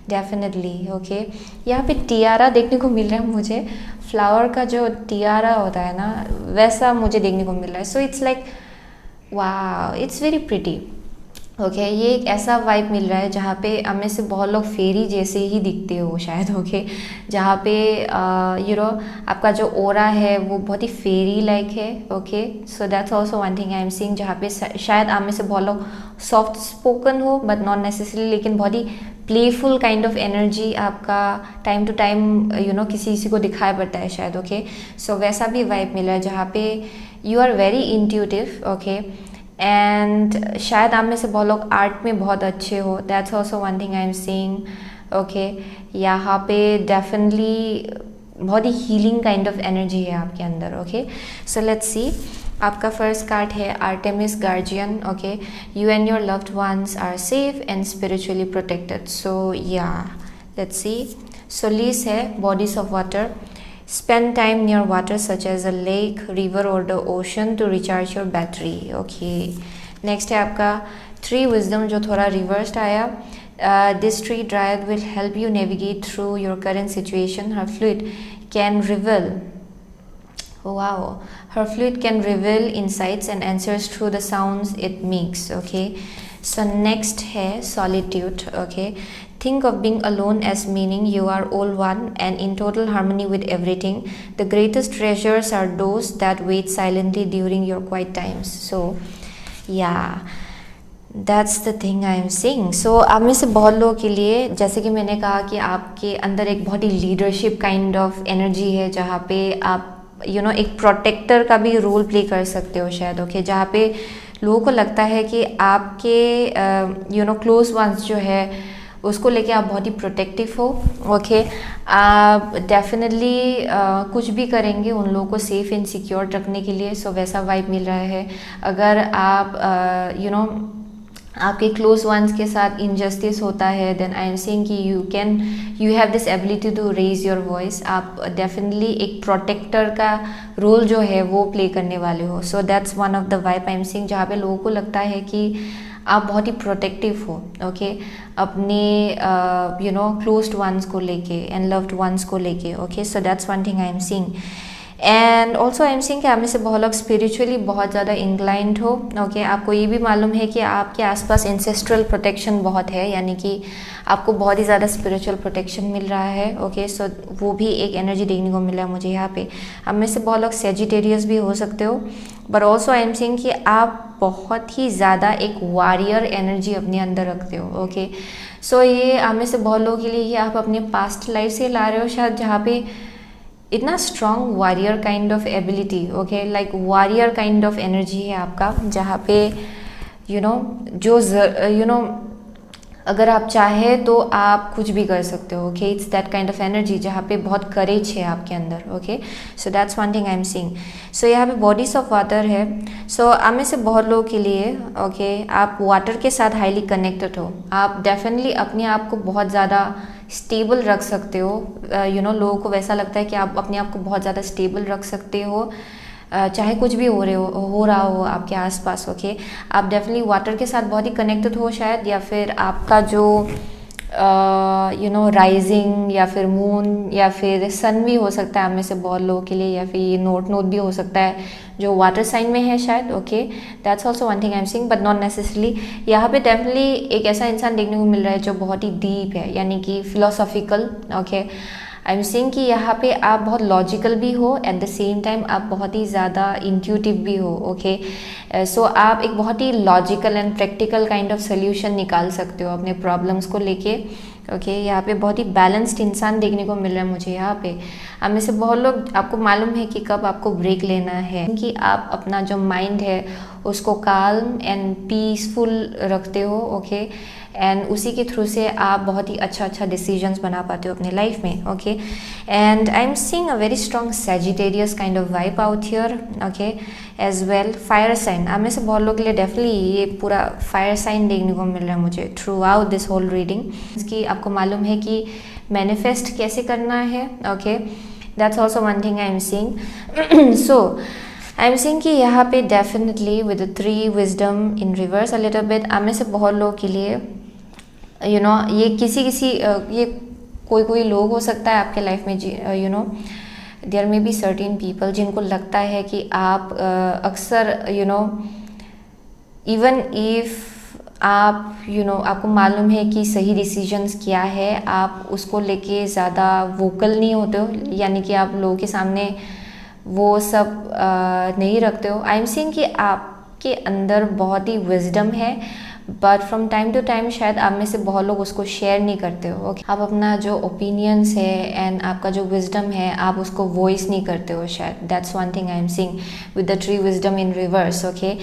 डेफिनेटली, ओके। यहाँ पे टियारा देखने को मिल रहा है मुझे, फ्लावर का जो टियारा होता है ना वैसा मुझे देखने को मिल रहा है। सो इट्स लाइक वाह, इट्स वेरी प्रिटी, ओके। ये एक ऐसा वाइब मिल रहा है जहाँ पे हमें से बहुत लोग फेरी जैसे ही दिखते हो शायद, ओके। जहाँ पे आपका जो ओरा है वो बहुत ही फेरी लाइक है, okay. So that's also one thing I am seeing, जहाँ पे शायद आप में से बहुत लोग सॉफ्ट स्पोकन हो बट नॉट नेसेसरी, लेकिन बहुत ही प्लेफुल काइंड ऑफ एनर्जी आपका टाइम टू टाइम किसी को दिखाई पड़ता है शायद, ओके। सो वैसा भी वाइब मिला है जहाँ पे you are very intuitive, okay. And शायद आप में से बहुत लोग आर्ट में बहुत अच्छे हो, that's also one thing I am seeing, okay. यहाँ पे डेफिनेटली बहुत ही हीलिंग काइंड ऑफ एनर्जी है आपके अंदर, ओके। सो लेट्स सी, आपका फर्स्ट कार्ड है Artemis guardian, okay. You and your loved ones are safe and spiritually protected. So या लेट्स सी, सोलिस है bodies of water, spend time near water such as a lake, river or the ocean to recharge your battery, okay. next है आपका 3 wisdom जो थोड़ा reversed आया। this tree dryad will help you navigate through your current situation. Her fluid can reveal, wow, her fluid can reveal insights and answers through the sounds it makes, okay. so next है solitude, okay. think of being alone as meaning you are all one and in total harmony with everything. The greatest treasures are those that wait silently during your quiet times. So yeah, that's the thing I am saying. So आप में से बहुत लोगों के लिए, जैसे कि मैंने कहा कि आपके अंदर एक बहुत ही लीडरशिप काइंड ऑफ एनर्जी है, जहाँ पे आप एक प्रोटेक्टर का भी रोल प्ले कर सकते हो शायद, ओके। जहाँ पे लोगों को लगता है कि आपके क्लोज वंस जो है उसको लेके आप बहुत ही प्रोटेक्टिव हो, ओके। आप डेफिनेटली कुछ भी करेंगे उन लोगों को सेफ एंड सिक्योर रखने के लिए। सो वैसा वाइब मिल रहा है। अगर आप आपके क्लोज वंस के साथ इनजस्टिस होता है, देन आई एम सेइंग कि you have this ability to raise your voice. आप डेफिनेटली एक प्रोटेक्टर का रोल जो है वो प्ले करने वाले हो। So that's one of the vibe I am saying, जहाँ पे लोगों को लगता है कि आप बहुत ही प्रोटेक्टिव हो, ओके, अपने क्लोज्ड वंस को लेके एंड लव्ड वंस को लेके, okay. So that's one thing I am seeing. And also I am seeing कि आप में से बहुत लोग स्पिरिचुअली बहुत ज़्यादा इंक्लाइंड हो, ओके। आपको ये भी मालूम है कि आपके आसपास इंसेस्ट्रल प्रोटेक्शन बहुत है, यानी कि आपको बहुत ही ज़्यादा स्पिरिचुअल प्रोटेक्शन मिल रहा है, ओके। सो वो भी एक एनर्जी देखने को मिला है मुझे यहाँ पे। आप में से बहुत लोग सेजिटेरियस भी हो सकते हो, but also I am seeing कि आप बहुत ही ज़्यादा एक वॉरियर एनर्जी अपने अंदर रखते हो, ओके। सो ये आप में से बहुत लोगों के लिए ये आप अपने पास्ट लाइफ से ला रहे हो शायद, जहाँ पे इतना strong warrior kind of ability, okay, like warrior kind of energy है आपका, जहाँ पे अगर आप चाहे तो आप कुछ भी कर सकते हो, okay. It's that kind of energy जहाँ पे बहुत करेज है आपके अंदर, okay. So that's one thing I am seeing. So यहाँ पे बॉडीज ऑफ वाटर है। सो आप में से बहुत लोगों के लिए, ओके, आप वाटर के साथ हाईली कनेक्टेड हो। आप डेफिनेटली अपने आप को बहुत ज़्यादा स्टेबल रख सकते हो, लोगों को वैसा लगता है कि आप अपने आप को बहुत ज़्यादा स्टेबल रख सकते हो, चाहे कुछ भी हो रहा हो आपके आसपास, ओके। आप डेफिनेटली वाटर के साथ बहुत ही कनेक्टेड हो शायद, या फिर आपका जो राइजिंग या फिर मून या फिर सन भी हो सकता है आप में से बहुत लोगों के लिए, या फिर ये नोट भी हो सकता है जो वाटर साइन में है शायद, okay. That's also one thing I am seeing, but not necessarily. यहाँ पे डेफिनेटली एक ऐसा इंसान देखने को मिल रहा है जो बहुत ही डीप है, यानी कि philosophical, okay. I am seeing कि यहाँ पे आप बहुत लॉजिकल भी हो, एट द सेम टाइम आप बहुत ही ज़्यादा इंट्यूटिव भी हो, ओके। सो आप एक बहुत ही logical and practical kind of solution निकाल सकते हो अपने प्रॉब्लम्स को लेके, ओके। यहाँ पे बहुत ही बैलेंस्ड इंसान देखने को मिल रहा है मुझे यहाँ पे। आप में से बहुत लोग, आपको मालूम है कि कब आपको ब्रेक लेना है, कि आप अपना जो माइंड है उसको काल्म एंड पीसफुल रखते हो, ओके। एंड उसी के थ्रू से आप बहुत ही अच्छा डिसीजंस बना पाते हो अपने लाइफ में, okay. And I am seeing a very strong Sagittarius kind of vibe out here, okay, as well. Fire sign, आप में से बहुत लोग के लिए डेफिनेटली ये पूरा फायर साइन देखने को मिल रहा है मुझे throughout this whole reading. इसकी आपको मालूम है कि मैनिफेस्ट कैसे करना है, okay. That's also one thing I am seeing. So I am seeing कि यहाँ पे definitely with 3 wisdom in reverse a little bit, आप में से बहुत लोगों के लिए ये ये कोई लोग हो सकता है आपके लाइफ में, there may be certain people जिनको लगता है कि आप अक्सर इवन इफ आप आपको मालूम है कि सही डिसीजंस क्या है, आप उसको लेके ज़्यादा वोकल नहीं होते हो, यानी कि आप लोगों के सामने वो सब नहीं रखते हो। आई एम सीइंग कि आपके अंदर बहुत ही विजडम है, but from time to time शायद आप में से बहुत लोग उसको शेयर नहीं करते हो, ओके। आप अपना जो ओपिनियंस है एंड आपका जो विजडम है आप उसको वॉइस नहीं करते हो शायद। That's one thing I am seeing with the 3 wisdom in reverse, okay.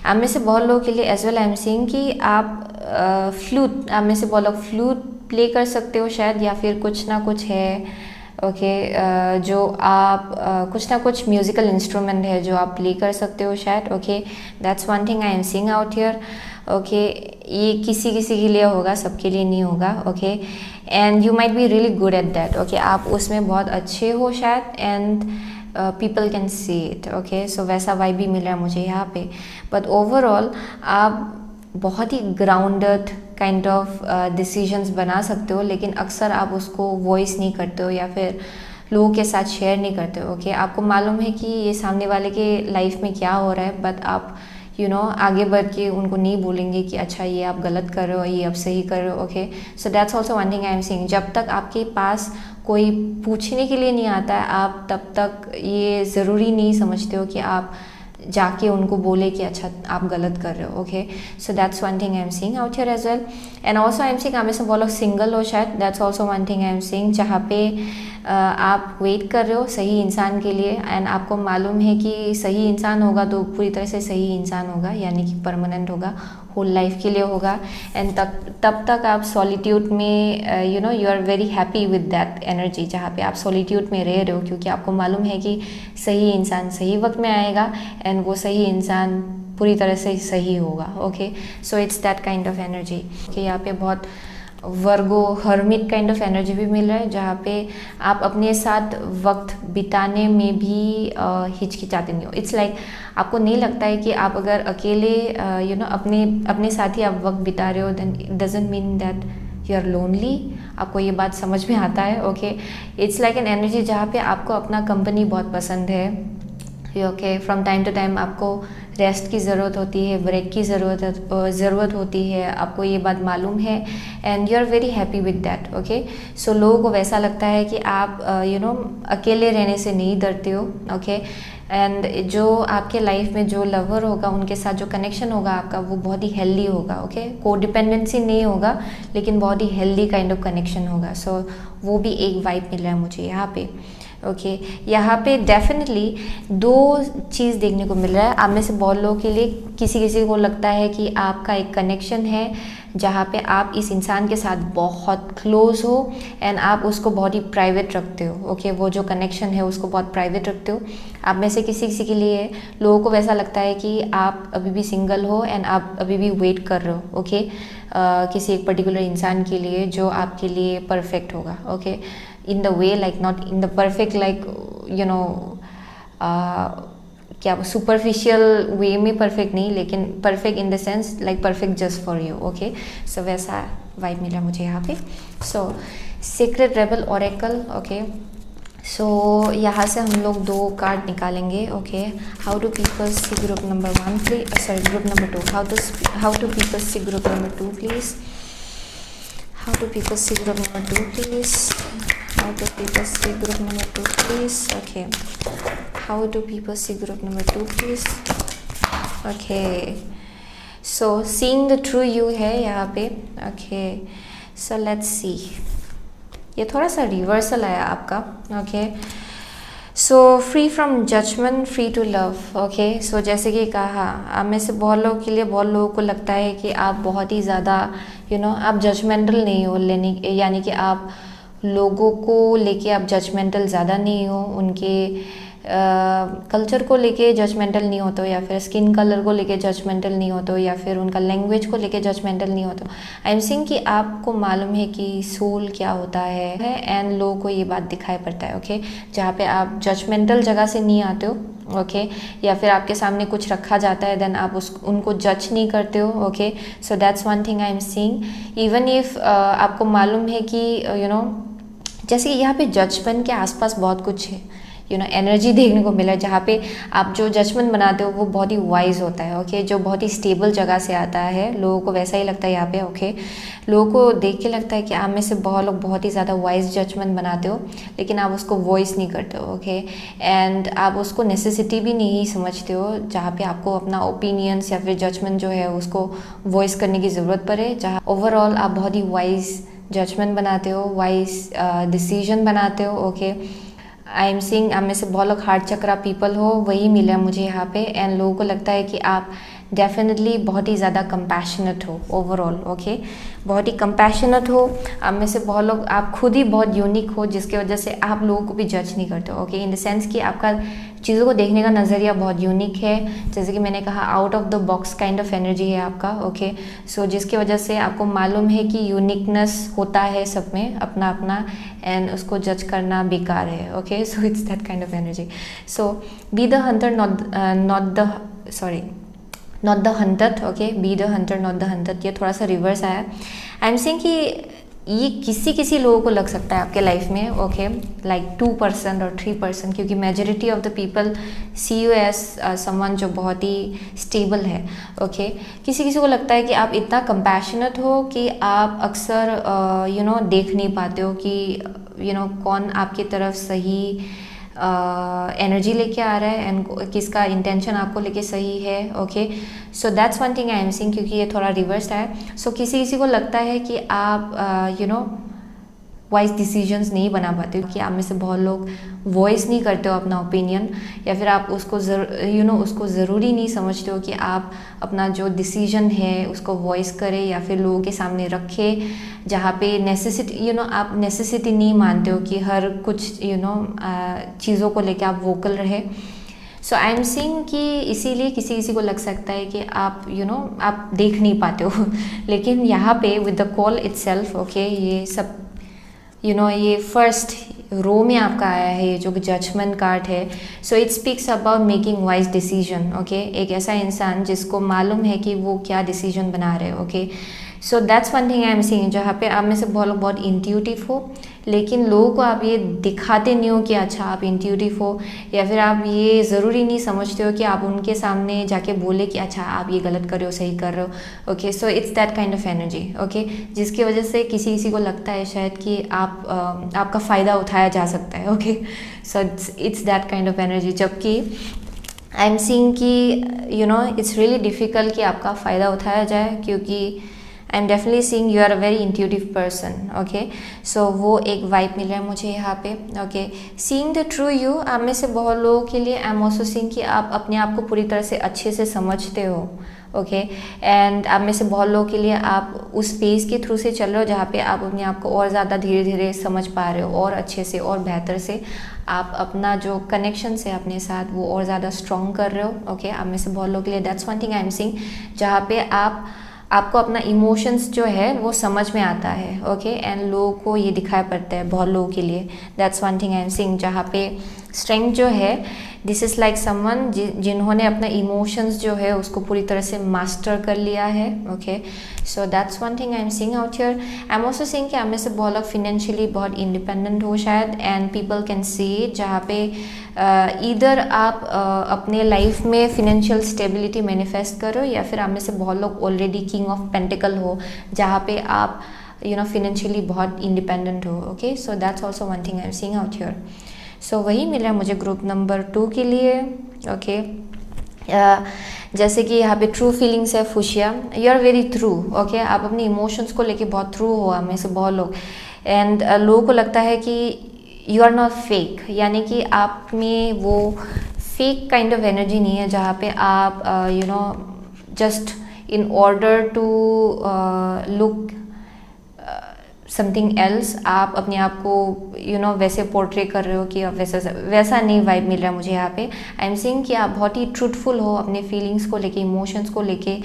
आप में से बहुत लोगों के लिए as well I am seeing कि आप फ्लूट, आप में से बहुत लोग फ्लूट प्ले कर सकते हो शायद, या फिर कुछ ना कुछ है, ओके, जो आप कुछ ना कुछ म्यूज़िकल इंस्ट्रूमेंट है जो आप प्ले कर सकते हो शायद, okay. That's one thing I am seeing out here, okay. ये किसी के लिए होगा, सबके लिए नहीं होगा, okay. And you might be really good at that, okay. आप उसमें बहुत अच्छे हो शायद, and people can see it, okay. So वैसा वाइब भी मिल रहा है मुझे यहाँ पे। बट ओवरऑल आप बहुत ही ग्राउंडेड काइंड ऑफ डिसीजंस बना सकते हो, लेकिन अक्सर आप उसको वॉइस नहीं करते हो या फिर लोगों के साथ शेयर नहीं करते हो, ओके। आपको मालूम है कि ये सामने वाले के लाइफ में क्या हो रहा है, बट आप आगे बढ़ के उनको नहीं बोलेंगे कि अच्छा ये आप गलत कर रहे हो, ये आप सही कर रहे हो, okay. So that's also one thing I am seeing. जब तक आपके पास कोई पूछने के लिए नहीं आता है, आप तब तक ये ज़रूरी नहीं समझते हो कि आप जाके उनको बोले कि अच्छा आप गलत कर रहे हो, okay. So that's one thing I am seeing out here as well. And also I am seeing आप में से बहुत लोग सिंगल हो शायद, that's also one thing I am seeing, जहाँ पे आप वेट कर रहे हो सही इंसान के लिए, एंड आपको मालूम है कि सही इंसान होगा तो पूरी तरह से सही इंसान होगा, यानी कि परमानेंट होगा, होल लाइफ के लिए होगा। एंड तब तक आप सॉलिट्यूड में you are very happy with that energy, जहाँ पे आप सॉलिट्यूड में रह रहे हो, क्योंकि आपको मालूम है कि सही इंसान सही वक्त में आएगा, एंड वो सही इंसान पूरी तरह से सही होगा। Okay, so it's that kind of energy कि यहाँ पे बहुत वर्गो हर्मिट काइंड ऑफ एनर्जी भी मिल रहा है, जहाँ पे आप अपने साथ वक्त बिताने में भी हिचकिचाते नहीं हो। इट्स लाइक आपको नहीं लगता है कि आप अगर अकेले अपने साथ ही आप वक्त बिता रहे हो, then it doesn't mean that you are lonely. आपको ये बात समझ में आता है। Okay, it's like an energy जहाँ पे आपको अपना कंपनी बहुत पसंद है। Okay, from time to time आपको रेस्ट की ज़रूरत होती है, ब्रेक की ज़रूरत होती है, आपको ये बात मालूम है, and you are very happy with that. Okay, so लोगों को वैसा लगता है कि आप अकेले रहने से नहीं डरते हो। ओके, एंड जो आपके लाइफ में जो लवर होगा, उनके साथ जो कनेक्शन होगा आपका, वो बहुत ही हेल्दी होगा। ओके, को डिपेंडेंसी नहीं होगा, लेकिन बहुत ही हेल्दी काइंड ऑफ कनेक्शन होगा। सो वो भी एक वाइब मिल रहा है मुझे यहाँ पे। ओके, यहाँ पे डेफिनेटली दो चीज़ देखने को मिल रहा है। आप में से बहुत लोगों के लिए किसी को लगता है कि आपका एक कनेक्शन है जहाँ पे आप इस इंसान के साथ बहुत क्लोज हो एंड आप उसको बहुत ही प्राइवेट रखते हो। ओके, वो जो कनेक्शन है उसको बहुत प्राइवेट रखते हो। आप में से किसी के लिए लोगों को वैसा लगता है कि आप अभी भी सिंगल हो एंड आप अभी भी वेट कर रहे हो। ओके, किसी एक पर्टिकुलर इंसान के लिए जो आपके लिए परफेक्ट होगा। Okay, in the way, like not in the perfect, like क्या सुपरफिशियल वे में परफेक्ट नहीं, लेकिन perfect in the sense like perfect just for you. Okay, so वैसा वाइब मिला मुझे यहाँ पे। So secret rebel oracle. Okay, so यहाँ से हम लोग 2 कार्ड निकालेंगे। Okay, how do people see group number 1 please, sorry group number 2। How do people see group number 2 please. How do people see group number 2 please? How do people see group number 2 please? Okay. How do people see group number 2 please? Okay. So seeing the true you है यहाँ पे। Okay. So let's see. ये थोड़ा सा reversal आया आपका। Okay. So free from judgement, free to love. Okay, so जैसे कि कहा, आप में से बहुत लोगों के लिए, बहुत लोगों को लगता है कि आप बहुत ही ज़्यादा आप जजमेंटल नहीं हो, यानी कि आप लोगों को लेके आप जजमेंटल ज़्यादा नहीं हो, उनके कल्चर को लेके जजमेंटल नहीं होते हो, या फिर स्किन कलर को लेके जजमेंटल नहीं होते हो, या फिर उनका लैंग्वेज को लेके जजमेंटल नहीं होते हो। आई एम सेइंग कि आपको मालूम है कि सोल क्या होता है एंड लोगों को ये बात दिखाई पड़ता है। ओके, जहाँ पे आप जजमेंटल जगह से नहीं आते हो। ओके, या फिर आपके सामने कुछ रखा जाता है, देन आप उनको जज नहीं करते हो। Okay, so that's one thing I am seeing. Even if आपको मालूम है कि जैसे यहाँ पे जजमेंट के आसपास बहुत कुछ है, एनर्जी देखने को मिला है, जहाँ पे आप जो जजमेंट बनाते हो वो बहुत ही वाइज होता है। ओके, जो बहुत ही स्टेबल जगह से आता है, लोगों को वैसा ही लगता है यहाँ पे। ओके, लोगों को देख के लगता है कि आप में से बहुत लोग बहुत ही ज़्यादा वाइज जजमेंट बनाते हो, लेकिन आप उसको वॉइस नहीं करते हो। ओके, एंड आप उसको नेसेसिटी भी नहीं समझते हो, जहाँ पे आपको अपना ओपिनियंस या फिर जजमेंट जो है उसको वॉइस करने की ज़रूरत पड़े। जहाँ ओवरऑल आप बहुत ही वाइज जजमेंट बनाते हो, वाइज डिसीजन बनाते हो। ओके, आई एम सीइंग आप में से बहुत लोग हार्ट चक्रा पीपल हो, वही मिला मुझे यहाँ पे। एंड लोगों को लगता है कि आप डेफिनेटली बहुत ही ज़्यादा कंपैशनेट हो ओवरऑल। ओके, बहुत ही कंपैशनेट हो। आप में से बहुत लोग, आप खुद ही बहुत यूनिक हो, जिसकी वजह से आप लोगों को भी जज नहीं करते हो। ओके, इन द सेंस कि आपका चीज़ों को देखने का नज़रिया बहुत यूनिक है। जैसे कि मैंने कहा, out of the box kind of energy है आपका। ओके, सो जिसकी वजह से आपको मालूम है कि यूनिकनेस होता है सब में अपना अपना, एंड उसको जज करना बेकार है। Okay, so it's that kind of energy. So be the hunter, not the hunted. Okay, be the hunter not the hunted. ये थोड़ा सा रिवर्स आया। आई एम सेइंग कि ये किसी लोगों को लग सकता है आपके लाइफ में। ओके, लाइक 2% और 3%, क्योंकि majority of the people see you as someone जो बहुत ही स्टेबल है। ओके, किसी को लगता है कि आप इतना कंपैशनेट हो कि आप अक्सर देख नहीं पाते हो कि कौन आपकी तरफ सही एनर्जी लेके आ रहा है एंड किसका इंटेंशन आपको लेके सही है। Okay, so that's one thing I am seeing, क्योंकि ये थोड़ा रिवर्स है। सो किसी को लगता है कि आप वाइज डिसीजंस नहीं बना पाते हो, कि आप में से बहुत लोग वॉइस नहीं करते हो अपना ओपिनियन, या फिर आप उसको उसको ज़रूरी नहीं समझते हो कि आप अपना जो डिसीजन है उसको वॉइस करें या फिर लोगों के सामने रखे, जहाँ पे नेसेसिटी आप नेसेसिटी नहीं मानते हो कि हर कुछ चीज़ों को लेके आप वोकल रहे। सो आई एम सीइंग कि इसीलिए किसी किसी को लग सकता है कि आप आप देख नहीं पाते हो लेकिन यहाँ पे with the call itself, okay, ये सब ये फर्स्ट रो में आपका आया है, ये जो जजमेंट कार्ड है. So it speaks about making wise decision. Okay, एक ऐसा इंसान जिसको मालूम है कि वो क्या डिसीजन बना रहे हैं. Okay, so that's one thing I am seeing, जहाँ पे आप में से बहुत लोग बहुत इंट्यूटिव हो, लेकिन लोगों को आप ये दिखाते नहीं हो कि अच्छा आप इंट्यूटिव हो, या फिर आप ये ज़रूरी नहीं समझते हो कि आप उनके सामने जाके बोले कि अच्छा आप ये गलत कर रहे हो, सही कर रहे हो. Okay, so it's that kind of energy. Okay, जिसकी वजह से किसी किसी को लगता है शायद कि आपका फ़ायदा उठाया जा सकता है. Okay, so it's that kind of energy. जबकि आई एम सीइंग कि इट्स रियली डिफ़िकल्ट कि आपका फ़ायदा उठाया जाए, क्योंकि I am definitely seeing you are a very intuitive person. Okay, so वो एक वाइब मिल रहा है मुझे यहाँ पे. Okay, seeing the true you, आप में से बहुत लोगों के लिए आई एम ऑल्सो सीइंग कि आप अपने आप को पूरी तरह से अच्छे से समझते हो. ओके, एंड आप में से बहुत लोगों के लिए आप उस फेज के थ्रू से चल रहे हो जहाँ पे आप अपने आप को और ज़्यादा धीरे धीरे समझ पा रहे हो, और अच्छे से और बेहतर से आप अपना जो कनेक्शन है अपने साथ वो और ज़्यादा स्ट्रॉन्ग कर रहे हो. ओके, आप में से बहुत लोगों के लिए that's one thing I am seeing, जहाँ पे आपको अपना इमोशंस जो है वो समझ में आता है. ओके, एंड लोगों को ये दिखाई पड़ता है बहुत लोगों के लिए. That's one thing I am seeing, जहाँ पे स्ट्रेंथ जो है, दिस इज़ लाइक समवन जिन्होंने अपना इमोशंस जो है उसको पूरी तरह से मास्टर कर लिया है. Okay, so that's one thing I am seeing out here. I am also seeing कि आप में से बहुत लोग फिनेंशियली बहुत इंडिपेंडेंट हो शायद, and people can see it, जहाँ पे ईदर आप अपने लाइफ में फिनेंशियल स्टेबिलिटी मैनिफेस्ट करो, या फिर आप में से बहुत लोग ऑलरेडी किंग ऑफ पेंटिकल हो, जहाँ पे आप फिनेंशियली बहुत इंडिपेंडेंट हो. Okay, so that's also one thing I am seeing out here. So वही मिला मुझे ग्रुप नंबर 2 के लिए. ओके, जैसे कि यहाँ पे ट्रू फीलिंग्स है fuchsia, you are very through. Okay, आप अपने इमोशंस को लेके बहुत थ्रू हो, आप में से बहुत लोग, एंड लोगों को लगता है कि यू आर नॉट फेक, यानी कि आप में वो फेक काइंड ऑफ एनर्जी नहीं है, जहाँ पे आप just in order to look something else, आप अपने आप को वैसे पोर्ट्रे कर रहे हो कि आप वैसा नहीं वाइब मिल रहा है मुझे यहाँ पे. आई एम सीइंग कि आप बहुत ही ट्रूथफुल हो अपने फीलिंग्स को लेके, इमोशंस को लेके.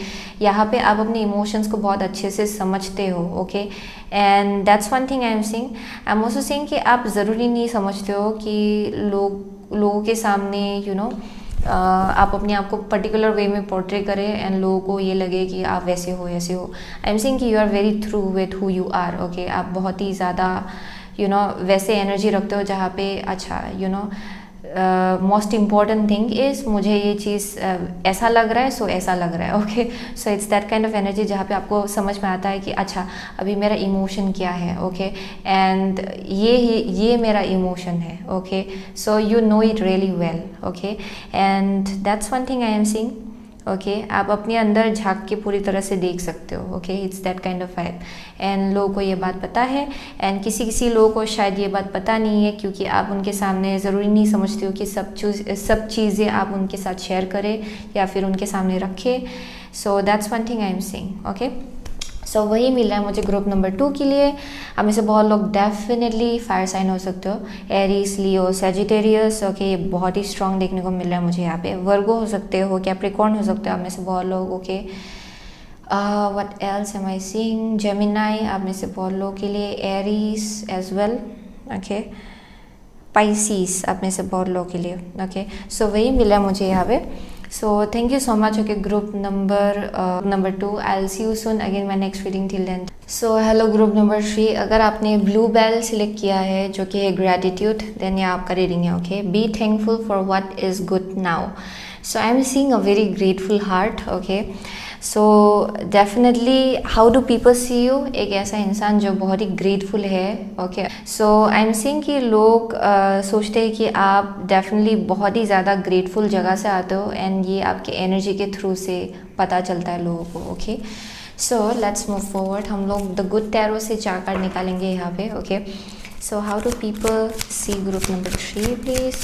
यहाँ पे आप अपने इमोशंस को बहुत अच्छे से समझते हो. ओके, and that's one thing I am seeing. I am also seeing कि आप ज़रूरी नहीं समझते हो कि लोगों के सामने आप अपने आप को पर्टिकुलर वे में पोर्ट्रे करें एंड लोगों को ये लगे कि आप वैसे हो ऐसे हो. आई एम सीइंग कि you are very through with who you are. Okay, आप बहुत ही ज़्यादा वैसे एनर्जी रखते हो, जहाँ पे अच्छा मोस्ट इम्पॉर्टेंट थिंग इज़ मुझे ये चीज़ ऐसा लग रहा है, सो ऐसा लग रहा है. Okay, so it's that kind of energy, जहाँ पे आपको समझ में आता है कि अच्छा अभी मेरा इमोशन क्या है. ओके, एंड ये मेरा इमोशन है. Okay, so you know it really well. Okay, and that's one thing I am seeing. Okay, आप अपने अंदर झांक के पूरी तरह से देख सकते हो. Okay, it's that kind of vibe, and लोगों को ये बात पता है, एंड किसी लोगों को शायद ये बात पता नहीं है, क्योंकि आप उनके सामने ज़रूरी नहीं समझते हो कि सब चीज़ें आप उनके साथ शेयर करें या फिर उनके सामने रखें. So that's one thing I am seeing. Okay, so वही मिल रहा है मुझे ग्रुप नंबर 2 के लिए. आप में से बहुत लोग डेफिनेटली फायर साइन हो सकते हो, एरीज, लियो, सेजिटेरियस. ओके, ये बहुत ही स्ट्रॉन्ग देखने को मिल रहा है मुझे यहाँ पे. वर्गो हो सकते हो, कैप्रिकॉर्न हो सकते हो आप में से बहुत लोग. Okay, what else am I seeing, Gemini आप में से बहुत लोगों के लिए, Aries as well. Okay, Pisces आप में से बहुत लोगों के लिए. ओके, सो वही मिला मुझे यहाँ पे. So thank you so much. Okay, group number 2. I'll see you soon again my next reading. Till then. So hello group number 3. अगर आपने blue bell select किया है जो कि है gratitude, then ये आपका reading है. Okay, be thankful for what is good now. So I'm seeing a very grateful heart. Okay, so definitely how do people see you? एक ऐसा इंसान जो बहुत ही grateful है. Okay, so I'm seeing कि लोग सोचते हैं कि आप definitely बहुत ही ज़्यादा grateful जगह से आते हो, and ये आपके energy के through से पता चलता है लोगों को. Okay, so let's move forward. हम लोग the good tarot से 4 कार्ड निकालेंगे यहाँ पे. Okay, so how do people see group number 3 please?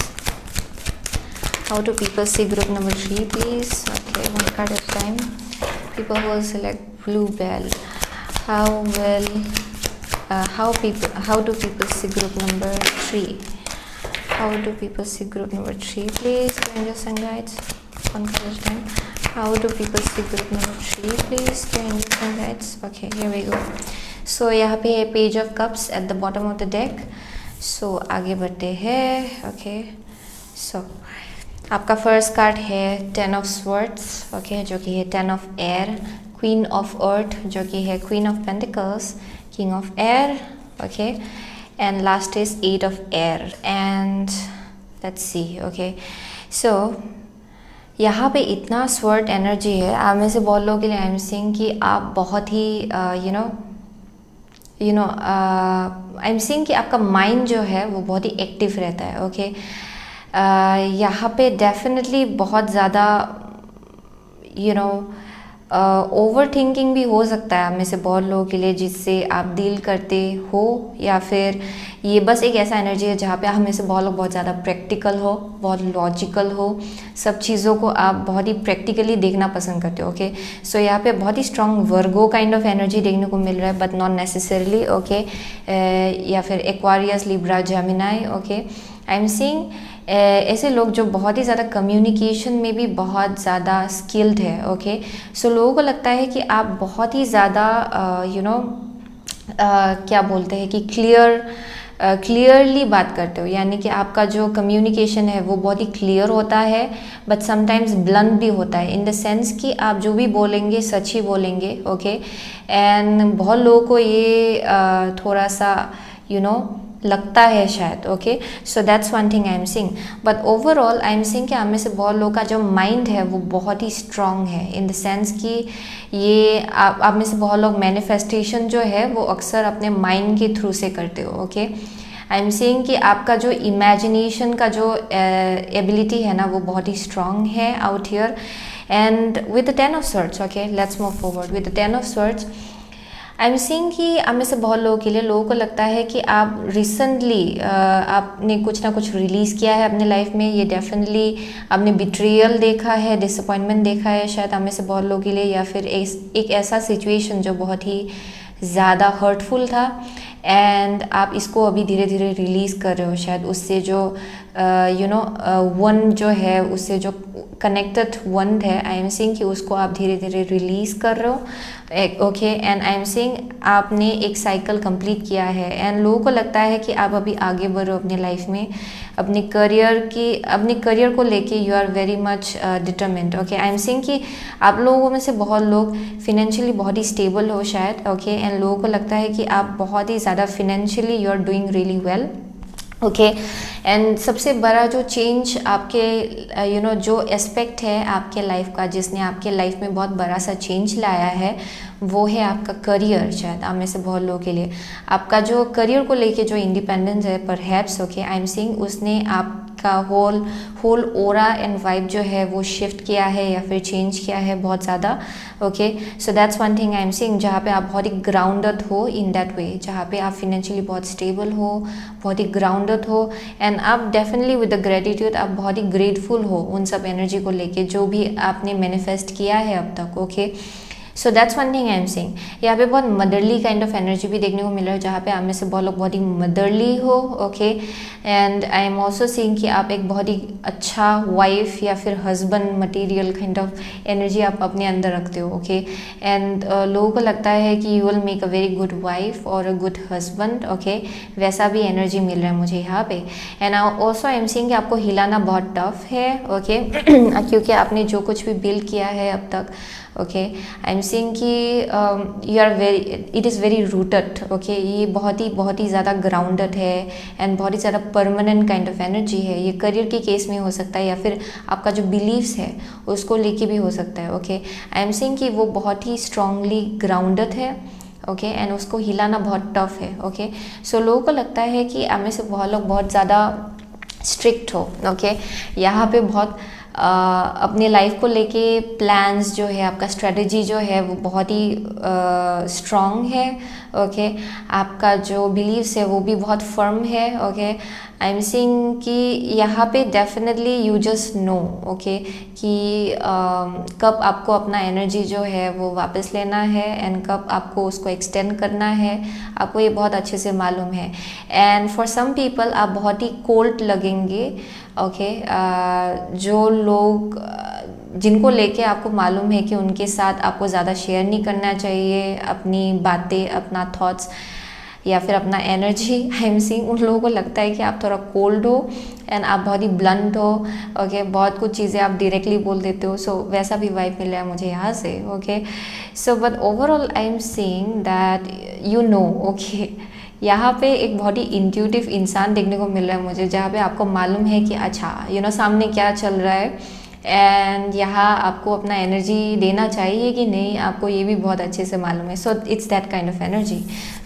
How do people see group number 3 please? Okay, 1 card at a time. People who will select blue bell, how do people see group number 3? How do people see group number 3? Please, angels and guides. On courage time. How do people see group number 3? Please, angels and guides. Okay, here we go. So यहाँ पे है page of cups at the bottom of the deck. So आगे बढ़ते हैं. Okay, so आपका first card है 10 of swords. Okay, जो कि है 10 of air, queen of earth जो कि है queen of pentacles, king of air. Okay, and last is 8 of air. And let's see. Okay, so यहाँ पे इतना स्वर्ड एनर्जी है. आप में से बहुत लोगों के लिए आई एम सीइंग कि आप बहुत ही आई एम सीइंग कि आपका माइंड जो है वो बहुत ही एक्टिव रहता है. ओके, यहाँ पे डेफिनेटली बहुत ज़्यादा ओवर थिंकिंग भी हो सकता है आप में से बहुत लोगों के लिए, जिससे आप डील करते हो, या फिर ये बस एक ऐसा एनर्जी है जहाँ पे आप में से बहुत लोग बहुत ज़्यादा प्रैक्टिकल हो, बहुत लॉजिकल हो, सब चीज़ों को आप बहुत ही प्रैक्टिकली देखना पसंद करते हो. ओके, सो यहाँ पे बहुत ही strong Virgo kind of energy देखने को मिल रहा है, बट नॉट नेसेसरली. ओके, या फिर Aquarius, Libra, Gemini. Okay, I am seeing ऐसे लोग जो बहुत ही ज़्यादा कम्युनिकेशन में भी बहुत ज़्यादा स्किल्ड है. ओके, सो लोगों को लगता है कि आप बहुत ही ज़्यादा क्या बोलते हैं कि क्लियरली बात करते हो, यानी कि आपका जो कम्युनिकेशन है वो बहुत ही क्लियर होता है, बट समटाइम्स ब्लंट भी होता है, इन द सेंस कि आप जो भी बोलेंगे सच ही बोलेंगे. ओके, एंड बहुत लोगों को ये थोड़ा सा लगता है शायद. Okay, so that's one thing I am seeing. But overall I am seeing कि आप में से बहुत लोगों का जो माइंड है वो बहुत ही स्ट्रॉन्ग है, इन द सेंस कि ये आप में से बहुत लोग मैनिफेस्टेशन जो है वो अक्सर अपने माइंड के थ्रू से करते हो. ओके, आई एम सीइंग कि आपका जो इमेजिनेशन का जो एबिलिटी है ना वो बहुत ही स्ट्रॉन्ग है out here. And with the 10 of swords. Okay, let's move forward with the 10 of swords. I am seeing कि आप में से बहुत लोगों के लिए, लोगों को लगता है कि आप रिसेंटली आपने कुछ ना कुछ रिलीज़ किया है अपने लाइफ में. ये डेफिनेटली आपने बिट्रियल देखा है, डिसअपॉइंटमेंट देखा है शायद आप में से बहुत लोगों के लिए, या फिर एक ऐसा सिचुएशन जो बहुत ही ज़्यादा हर्टफुल था, एंड आप इसको अभी धीरे धीरे रिलीज़ कर रहे हो शायद. उससे जो वन जो है, उससे जो कनेक्टेड वन है, आई एम सीइंग कि उसको आप धीरे धीरे रिलीज़ कर रहे हो. ओके, एंड आई एम सीइंग आपने एक साइकिल कंप्लीट किया है, एंड लोगों को लगता है कि आप अभी आगे बढ़ रहे हो अपने लाइफ में, अपने करियर को लेके you are very much determined. Okay, I am seeing कि आप लोगों में से बहुत लोग फिनेंशियली बहुत ही स्टेबल हो शायद. ओके, एंड लोगों को लगता है कि आप बहुत ही ज़्यादा financially you are doing really well. Okay, and सबसे बड़ा जो चेंज आपके जो एस्पेक्ट है आपके लाइफ का, जिसने आपके लाइफ में बहुत बड़ा सा चेंज लाया है, वो है आपका करियर. शायद आप में से बहुत लोगों के लिए आपका जो करियर को लेके जो इंडिपेंडेंस है perhaps. Okay, I am seeing उसने आपका होल ओरा एंड वाइब जो है वो शिफ्ट किया है या फिर चेंज किया है बहुत ज़्यादा. Okay, so that's one thing I am seeing, जहाँ पे आप बहुत ही ग्राउंडेड हो इन दैट वे, जहाँ पे आप फिनेंशियली बहुत स्टेबल हो, बहुत ही ग्राउंडेड हो, एंड आप डेफिनेटली विद द ग्रेटिट्यूड आप बहुत ही ग्रेटफुल हो उन सब एनर्जी को लेके जो भी आपने मैनिफेस्ट किया है अब तक. Okay, so that's one thing I am seeing. यहाँ पे बहुत मदरली काइंड ऑफ एनर्जी भी देखने को मिल रहा है, जहाँ पे आप में से बहुत लोग बहुत ही मदरली हो. ओके, and I am also seeing कि आप एक बहुत ही अच्छा वाइफ या फिर husband material kind of energy आप अपने अंदर रखते हो. ओके, एंड लोगों को लगता है कि you will make a very good wife और अ गुड हस्बैंड. ओके, वैसा भी एनर्जी मिल रहा है मुझे यहाँ पे. And also I am seeing कि आपको हिलाना बहुत टफ है. ओके, क्योंकि आपने जो कुछ भी बिल्ड किया है अब तक, ओके, आई एम सीइंग कि you are it is very rooted. Okay, ये बहुत ही ज़्यादा ग्राउंडेड है एंड बहुत ही ज़्यादा परमानेंट काइंड ऑफ एनर्जी है. ये करियर के केस में हो सकता है या फिर आपका जो बिलीव्स है उसको लेके भी हो सकता है. ओके, आई एम सीइंग कि वो बहुत ही स्ट्रांगली ग्राउंडेड है. ओके, एंड उसको हिलाना बहुत टफ है. ओके, सो लोगों को लगता है कि आप में से बहुत लोग बहुत ज़्यादा स्ट्रिक्ट हो. ओके, यहाँ पे बहुत अपने लाइफ को लेके प्लान्स जो है, आपका स्ट्रेटजी जो है वो बहुत ही स्ट्रॉन्ग है. ओके, आपका जो बिलीव्स है वो भी बहुत फर्म है. ओके, आई एम सीइंग कि यहाँ पे definitely you just know okay कि कब आपको अपना एनर्जी जो है वो वापस लेना है एंड कब आपको उसको एक्सटेंड करना है, आपको ये बहुत अच्छे से मालूम है। एंड फॉर सम पीपल आप बहुत ही कोल्ड लगेंगे ओके जो लोग जिनको लेके आपको मालूम है कि उनके साथ आपको ज़्यादा शेयर नहीं करना चाहिए अपनी बातें, अपना थॉट्स या फिर अपना एनर्जी। आई एम सीइंग उन लोगों को लगता है कि आप थोड़ा कोल्ड हो एंड आप बहुत ही ब्लंट हो ओके बहुत कुछ चीज़ें आप डायरेक्टली बोल देते हो। सो वैसा भी वाइब मिल रहा है मुझे यहाँ से okay. So but overall I am seeing that you know okay यहाँ पे एक बहुत ही इंट्यूटिव इंसान देखने को मिल रहा है मुझे, जहाँ पे आपको मालूम है कि अच्छा सामने क्या चल रहा है एंड यहाँ आपको अपना एनर्जी देना चाहिए कि नहीं, आपको ये भी बहुत अच्छे से मालूम है। सो it's that kind of energy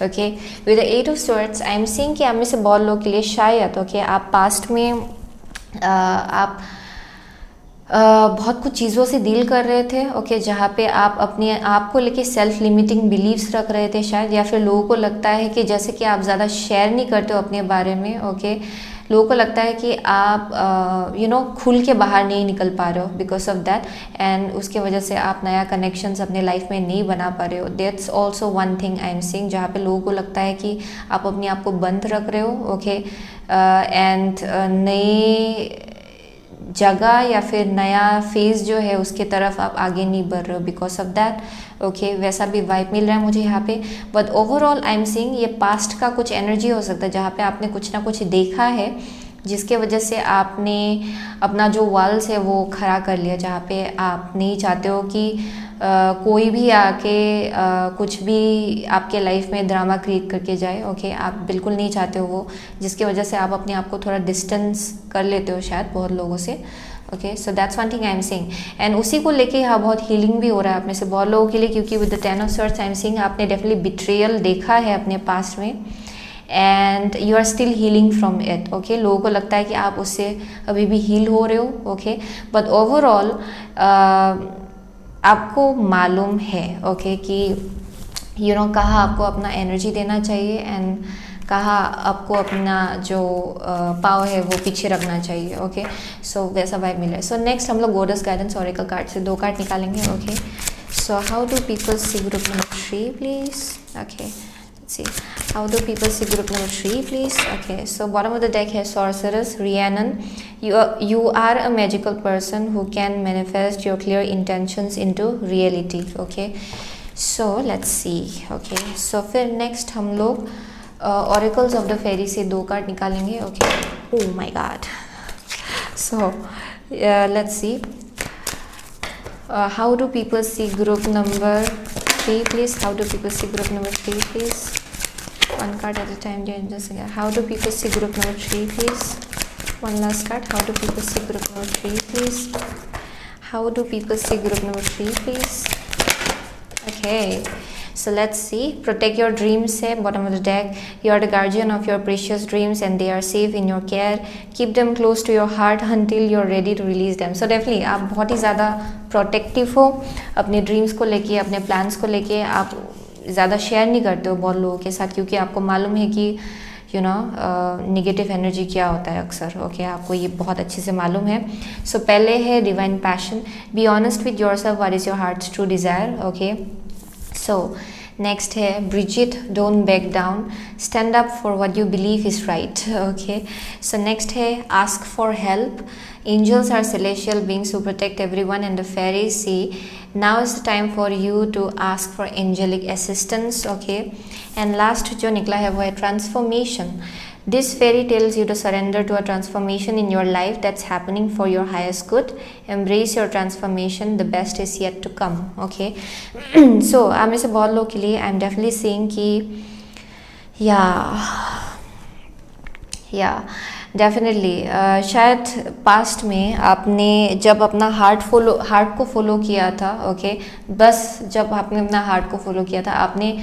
okay. With the 8 of swords I am seeing कि आप में से बहुत लोगों के लिए शायद ओके आप पास्ट में आप बहुत कुछ चीज़ों से डील कर रहे थे ओके जहाँ पे आप अपने आप को लेके सेल्फ लिमिटिंग बिलीव्स रख रहे थे शायद, या फिर लोगों को लगता है कि जैसे कि आप ज़्यादा शेयर नहीं करते हो अपने बारे में ओके लोगों को लगता है कि आप खुल के बाहर नहीं निकल पा रहे हो बिकॉज ऑफ दैट एंड उसके वजह से आप नया कनेक्शंस अपने लाइफ में नहीं बना पा रहे हो। That's also one thing I am seeing जहाँ पे लोगों को लगता है कि आप अपने आप को बंद रख रहे हो ओके एंड नई जगह या फिर नया फेज़ जो है उसके तरफ आप आगे नहीं बढ़ रहे हो बिकॉज ऑफ दैट ओके वैसा भी वाइब मिल रहा है मुझे यहाँ पे। But overall I am seeing ये पास्ट का कुछ एनर्जी हो सकता है जहाँ पे आपने कुछ ना कुछ देखा है जिसके वजह से आपने अपना जो वॉल्स है वो खड़ा कर लिया, जहाँ पे आप नहीं चाहते हो कि कोई भी आके कुछ भी आपके लाइफ में ड्रामा क्रिएट करके जाए ओके आप बिल्कुल नहीं चाहते हो वो, जिसकी वजह से आप अपने आप को थोड़ा डिस्टेंस कर लेते हो शायद बहुत लोगों से okay. So that's one thing I am seeing and उसी को लेके यहाँ बहुत हीलिंग भी हो रहा है आप में से बहुत लोगों के लिए, क्योंकि with the 10 of swords I am seeing आपने डेफिनेटली बिट्रेयल देखा है अपने पास्ट में and you are still healing from it okay. लोगों को लगता है कि आप उससे अभी भी हील हो रहे हो ओके बट ओवरऑल आपको मालूम है ओके कि कहाँ आपको अपना एनर्जी देना चाहिए एंड कहाँ आपको अपना जो पावर है वो पीछे रखना चाहिए ओके। सो वैसा वाइब मिला है। सो नेक्स्ट हम लोग गॉडेस गाइडेंस ऑरेकल कार्ड से 2 कार्ड निकालेंगे okay. So how do people see group number 3 please okay. See how do people see group number 3 please okay। So bottom of the deck has Sorceress, Rhiannon. You are a magical person who can manifest your clear intentions into reality okay। So let's see okay। So फिर next हम लोग oracles of the fairy से 2 card निकालेंगे okay। Oh my god। So let's see how do people see group number 3 please। How do people see group number 3 please। One card at a time just again। How do people see group number 3 please। One last card। How do people see group number 3 please। How do people see group number 3 please okay। So let's see protect your dreams है bottom of the deck। You are the guardian of your precious dreams and they are safe in your care। Keep them close to your heart until you are ready to release them। So definitely आप बहुत ही ज़्यादा protective हो अपने dreams को लेके, अपने plans को लेके आप ज़्यादा शेयर नहीं करते हो बहुत लोगों के साथ, क्योंकि आपको मालूम है कि नेगेटिव एनर्जी क्या होता है अक्सर ओके आपको ये बहुत अच्छे से मालूम है। सो पहले है divine passion. Be honest with yourself, what is your heart's true desire okay. So next है Brigid, don't back down, stand up for what you believe is right okay. So next है ask for help. Angels are celestial beings who protect everyone and the fairies see now is the time for you to ask for angelic assistance okay। And last जो निकला है वो है transformation। This fairy tells you to surrender to a transformation in your life that's happening for your highest good। Embrace your transformation, the best is yet to come okay। So आप में से बहुत लोगों के लिए I'm definitely saying कि definitely शायद past में आपने जब अपना हार्ट को फॉलो किया था ओके बस जब आपने अपना हार्ट को फॉलो किया था, आपने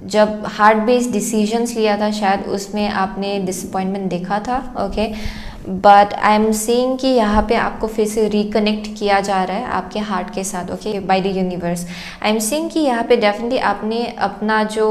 जब हार्ट बेस्ड डिसीजंस लिया था शायद उसमें आपने डिसअपॉइंटमेंट देखा था okay. But I am seeing कि यहाँ पे आपको फिर से रिकनेक्ट किया जा रहा है आपके हार्ट के साथ okay by the universe. I am seeing कि यहाँ पे डेफिनेटली आपने अपना जो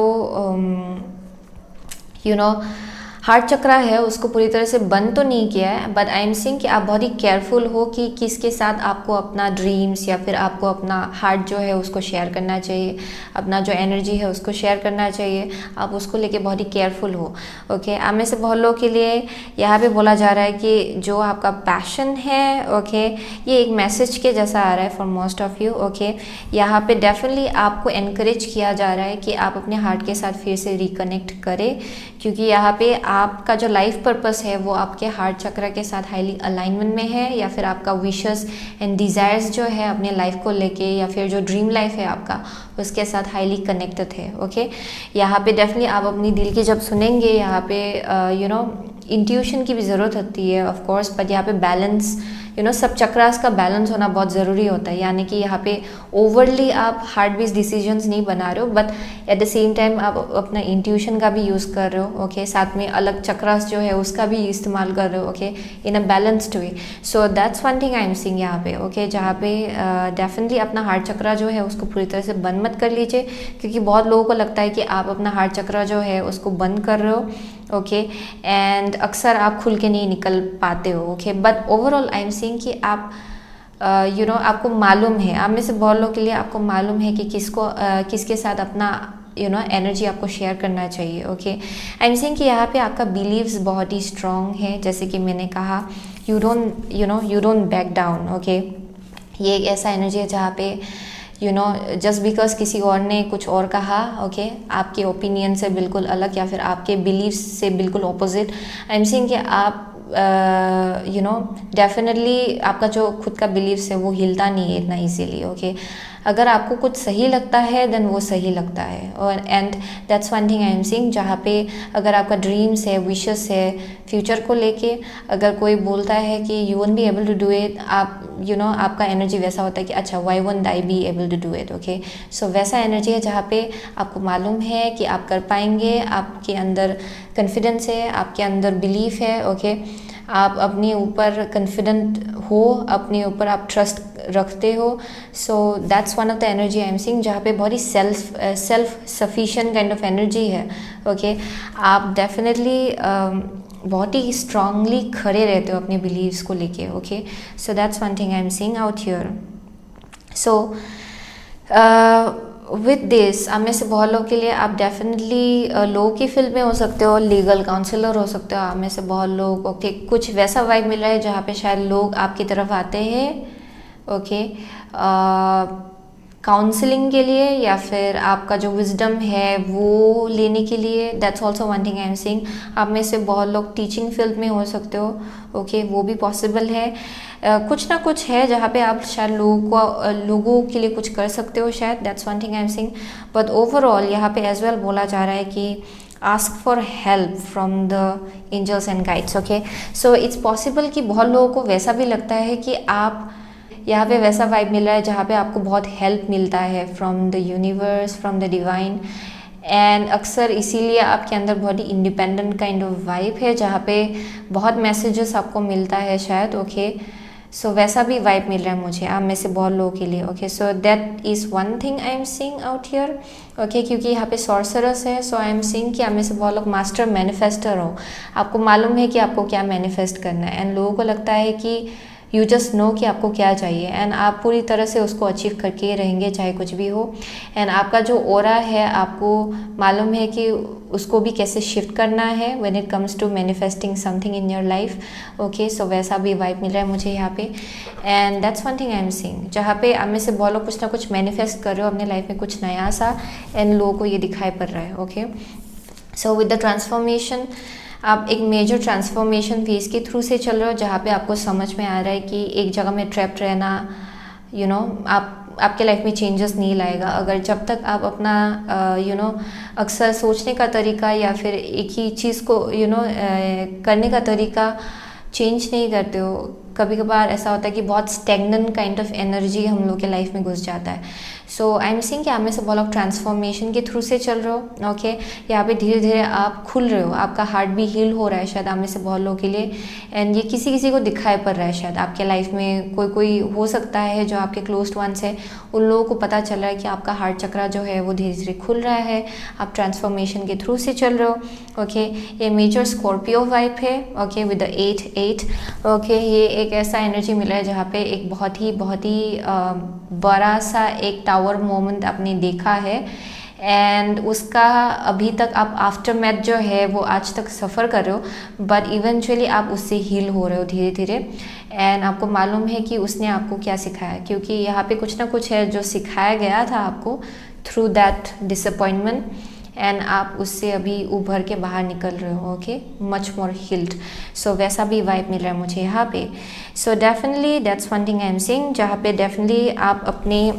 हार्ट चक्रा है उसको पूरी तरह से बंद तो नहीं किया है, बट आई एम सेइंग कि आप बहुत ही केयरफुल हो कि किसके साथ आपको अपना ड्रीम्स या फिर आपको अपना हार्ट जो है उसको शेयर करना चाहिए, अपना जो एनर्जी है उसको शेयर करना चाहिए, आप उसको लेके बहुत ही केयरफुल हो। ओके, आप में से बहुत लोगों के लिए यहाँ पे बोला जा रहा है कि जो आपका पैशन है, ओके, ये एक मैसेज के जैसा आ रहा है for most of you. Okay, यहाँ पे डेफिनेटली आपको एनकरेज किया जा रहा है कि आप अपने हार्ट के साथ फिर से रिकनेक्ट करें, क्योंकि यहाँ पे आपका जो लाइफ पर्पस है वो आपके हार्ट चक्र के साथ हाईली अलाइनमेंट में है, या फिर आपका विशेस एंड डिज़ायर्स जो है अपने लाइफ को लेके, या फिर जो ड्रीम लाइफ है आपका उसके साथ हाईली कनेक्टेड है। ओके, यहाँ पे डेफिनेटली आप अपनी दिल की जब सुनेंगे, यहाँ पे इंट्यूशन की भी ज़रूरत होती है ऑफ कोर्स, बट यहाँ पे बैलेंस सब चक्रास का बैलेंस होना बहुत ज़रूरी होता है। यानी कि यहाँ पे ओवरली आप हार्ट बेस्ड डिसीजंस नहीं बना रहे हो, but at the same time आप अपना इंट्यूशन का भी यूज़ कर रहे हो। ओके, साथ में अलग चक्रास जो है उसका भी इस्तेमाल कर रहे हो। Okay, in a balanced way. So that's one thing I am seeing यहाँ पे। ओके, जहाँ पे डेफिनेटली अपना हार्ट चक्रा जो है उसको पूरी तरह से बंद मत कर लीजिए, क्योंकि बहुत लोगों को लगता है कि आप अपना हार्ट चक्रा जो है उसको बंद कर रहे हो। ओके, एंड अक्सर आप खुल के नहीं निकल पाते हो। Okay, but overall I am seeing कि आप आपको मालूम है, आप में से बहुत लोगों के लिए आपको मालूम है कि किसके साथ अपना एनर्जी आपको शेयर करना चाहिए। ओके, आई एम सेइंग कि यहाँ पे आपका बिलीव्स बहुत ही स्ट्रांग है, जैसे कि मैंने कहा, you don't back down. Okay, ये एक ऐसा एनर्जी है जहाँ पे जस्ट बिकॉज किसी और ने कुछ और कहा, ओके, आपके ओपिनियन से बिल्कुल अलग या फिर आपके बिलीव्स से बिल्कुल ऑपोजिट, आई एम सेइंग कि आप डेफिनेटली आपका जो खुद का बिलीव्स है वो हिलता नहीं है इतना इजीली। ओके, अगर आपको कुछ सही लगता है देन वो सही लगता है, और and that's one thing I am seeing, जहाँ पे अगर आपका ड्रीम्स है, विशेस है फ्यूचर को लेके, अगर कोई बोलता है कि you won't be able to do it, आप आपका एनर्जी वैसा होता है कि अच्छा why won't I be able to do it. Okay, so वैसा एनर्जी है जहाँ पे आपको मालूम है कि आप कर पाएंगे, आपके अंदर कॉन्फिडेंस है, आपके अंदर बिलीफ है। ओके, आप अपने ऊपर कॉन्फिडेंट हो, अपने ऊपर आप ट्रस्ट रखते हो। So that's one of the energy I am seeing, जहाँ पे बहुत ही self sufficient kind of energy है। ओके, आप डेफिनेटली बहुत ही स्ट्रांगली खड़े रहते हो अपने बिलीव्स को लेके। Okay, so that's one thing I am seeing out here. So with this, आप में से बहुत लोग के लिए आप डेफिनेटली लॉ की फील्ड में हो सकते हो, लीगल काउंसलर हो सकते हो। आप में से बहुत लोग ओके कुछ वैसा वाइब मिल रहा है जहाँ पे शायद लोग आपकी तरफ आते हैं ओके काउंसलिंग के लिए, या फिर आपका जो विजडम है वो लेने के लिए। That's also one thing I am seeing. आप में से बहुत लोग टीचिंग फील्ड में हो सकते हो ओके, वो भी पॉसिबल है। कुछ ना कुछ है जहाँ पे आप शायद लोगों के लिए कुछ कर सकते हो शायद। That's one thing I am seeing. But overall यहाँ पे एज वेल बोला जा रहा है कि ask for help from the angels and guides. Okay, so it's possible कि बहुत लोगों को वैसा भी लगता है कि आप यहाँ पे वैसा वाइब मिल रहा है जहाँ पे आपको बहुत हेल्प मिलता है from the universe, from the divine, and अक्सर इसीलिए आपके अंदर बहुत ही इंडिपेंडेंट काइंड ऑफ वाइब है जहाँ पे बहुत मैसेजेस आपको मिलता है शायद। ओके, सो वैसा भी वाइब मिल रहा है मुझे आप में से बहुत लोगों के लिए। Okay, so that is one thing I am seeing out here. Okay, क्योंकि यहाँ पे सॉर्सरस है, सो आई एम सीइंग कि आप में से बहुत लोग मास्टर मैनिफेस्टर हो, आपको मालूम है कि आपको क्या मैनिफेस्ट करना है, एंड लोगों को लगता है कि यू जस्ट नो कि आपको क्या चाहिए, एंड आप पूरी तरह से उसको अचीव करके रहेंगे चाहे कुछ भी हो। एंड आपका जो ओरा है आपको मालूम है कि उसको भी कैसे शिफ्ट करना है when it comes to manifesting something in your life. Okay, so वैसा भी वाइब मिल रहा है मुझे यहाँ पे, and that's one thing I am seeing, जहाँ पे आप में से बहुत लोग कुछ ना कुछ मैनिफेस्ट कर रहे हो अपने लाइफ में, कुछ नया सा, एंड लोगों को ये दिखाई पड़ रहा है। Okay, so with the transformation, आप एक मेजर ट्रांसफॉर्मेशन फेज के थ्रू से चल रहे हो जहाँ पे आपको समझ में आ रहा है कि एक जगह में ट्रैप्ड रहना आपके लाइफ में चेंजेस नहीं लाएगा अगर जब तक आप अपना अक्सर सोचने का तरीका या फिर एक ही चीज़ को करने का तरीका चेंज नहीं करते हो कभी कभार ऐसा होता है कि बहुत स्टेगनेंट काइंड ऑफ एनर्जी हम लोग के लाइफ में घुस जाता है। सो आई एम सीइंग कि आप में से बहुत लोग ट्रांसफॉर्मेशन के थ्रू से चल रहे हो, ओके। यहाँ पे धीरे धीरे आप खुल रहे हो, आपका हार्ट भी हील हो रहा है शायद आप में से बहुत लोगों के लिए। एंड ये किसी किसी को दिखाई पड़ रहा है, शायद आपके लाइफ में कोई कोई हो सकता है जो आपके क्लोज्ड वंस है, उन लोगों को पता चल रहा है कि आपका हार्ट चक्रा जो है वो धीरे धीरे खुल रहा है, आप ट्रांसफॉर्मेशन के थ्रू से चल रहे हो, ओके। ये मेजर स्कॉर्पियो वाइब है, ओके, विद द 8 ओके। ये एक ऐसा एनर्जी मिला है जहाँ पे एक बहुत ही बड़ा सा एक टावर मोमेंट आपने देखा है, एंड उसका अभी तक आप आफ्टर मैथ जो है वो आज तक सफ़र कर रहे हो, बट इवेंचुअली आप उससे हील हो रहे हो धीरे धीरे। एंड आपको मालूम है कि उसने आपको क्या सिखाया, क्योंकि यहाँ पे कुछ ना कुछ है जो सिखाया गया था आपको थ्रू दैट डिसअपॉइंटमेंट, एंड आप उससे अभी उभर के बाहर निकल रहे हो, ओके, मच मोर हील्ड। सो वैसा भी वाइब मिल रहा है मुझे यहाँ पे। So definitely that's one thing I am seeing, जहाँ पे डेफिनेटली आप अपने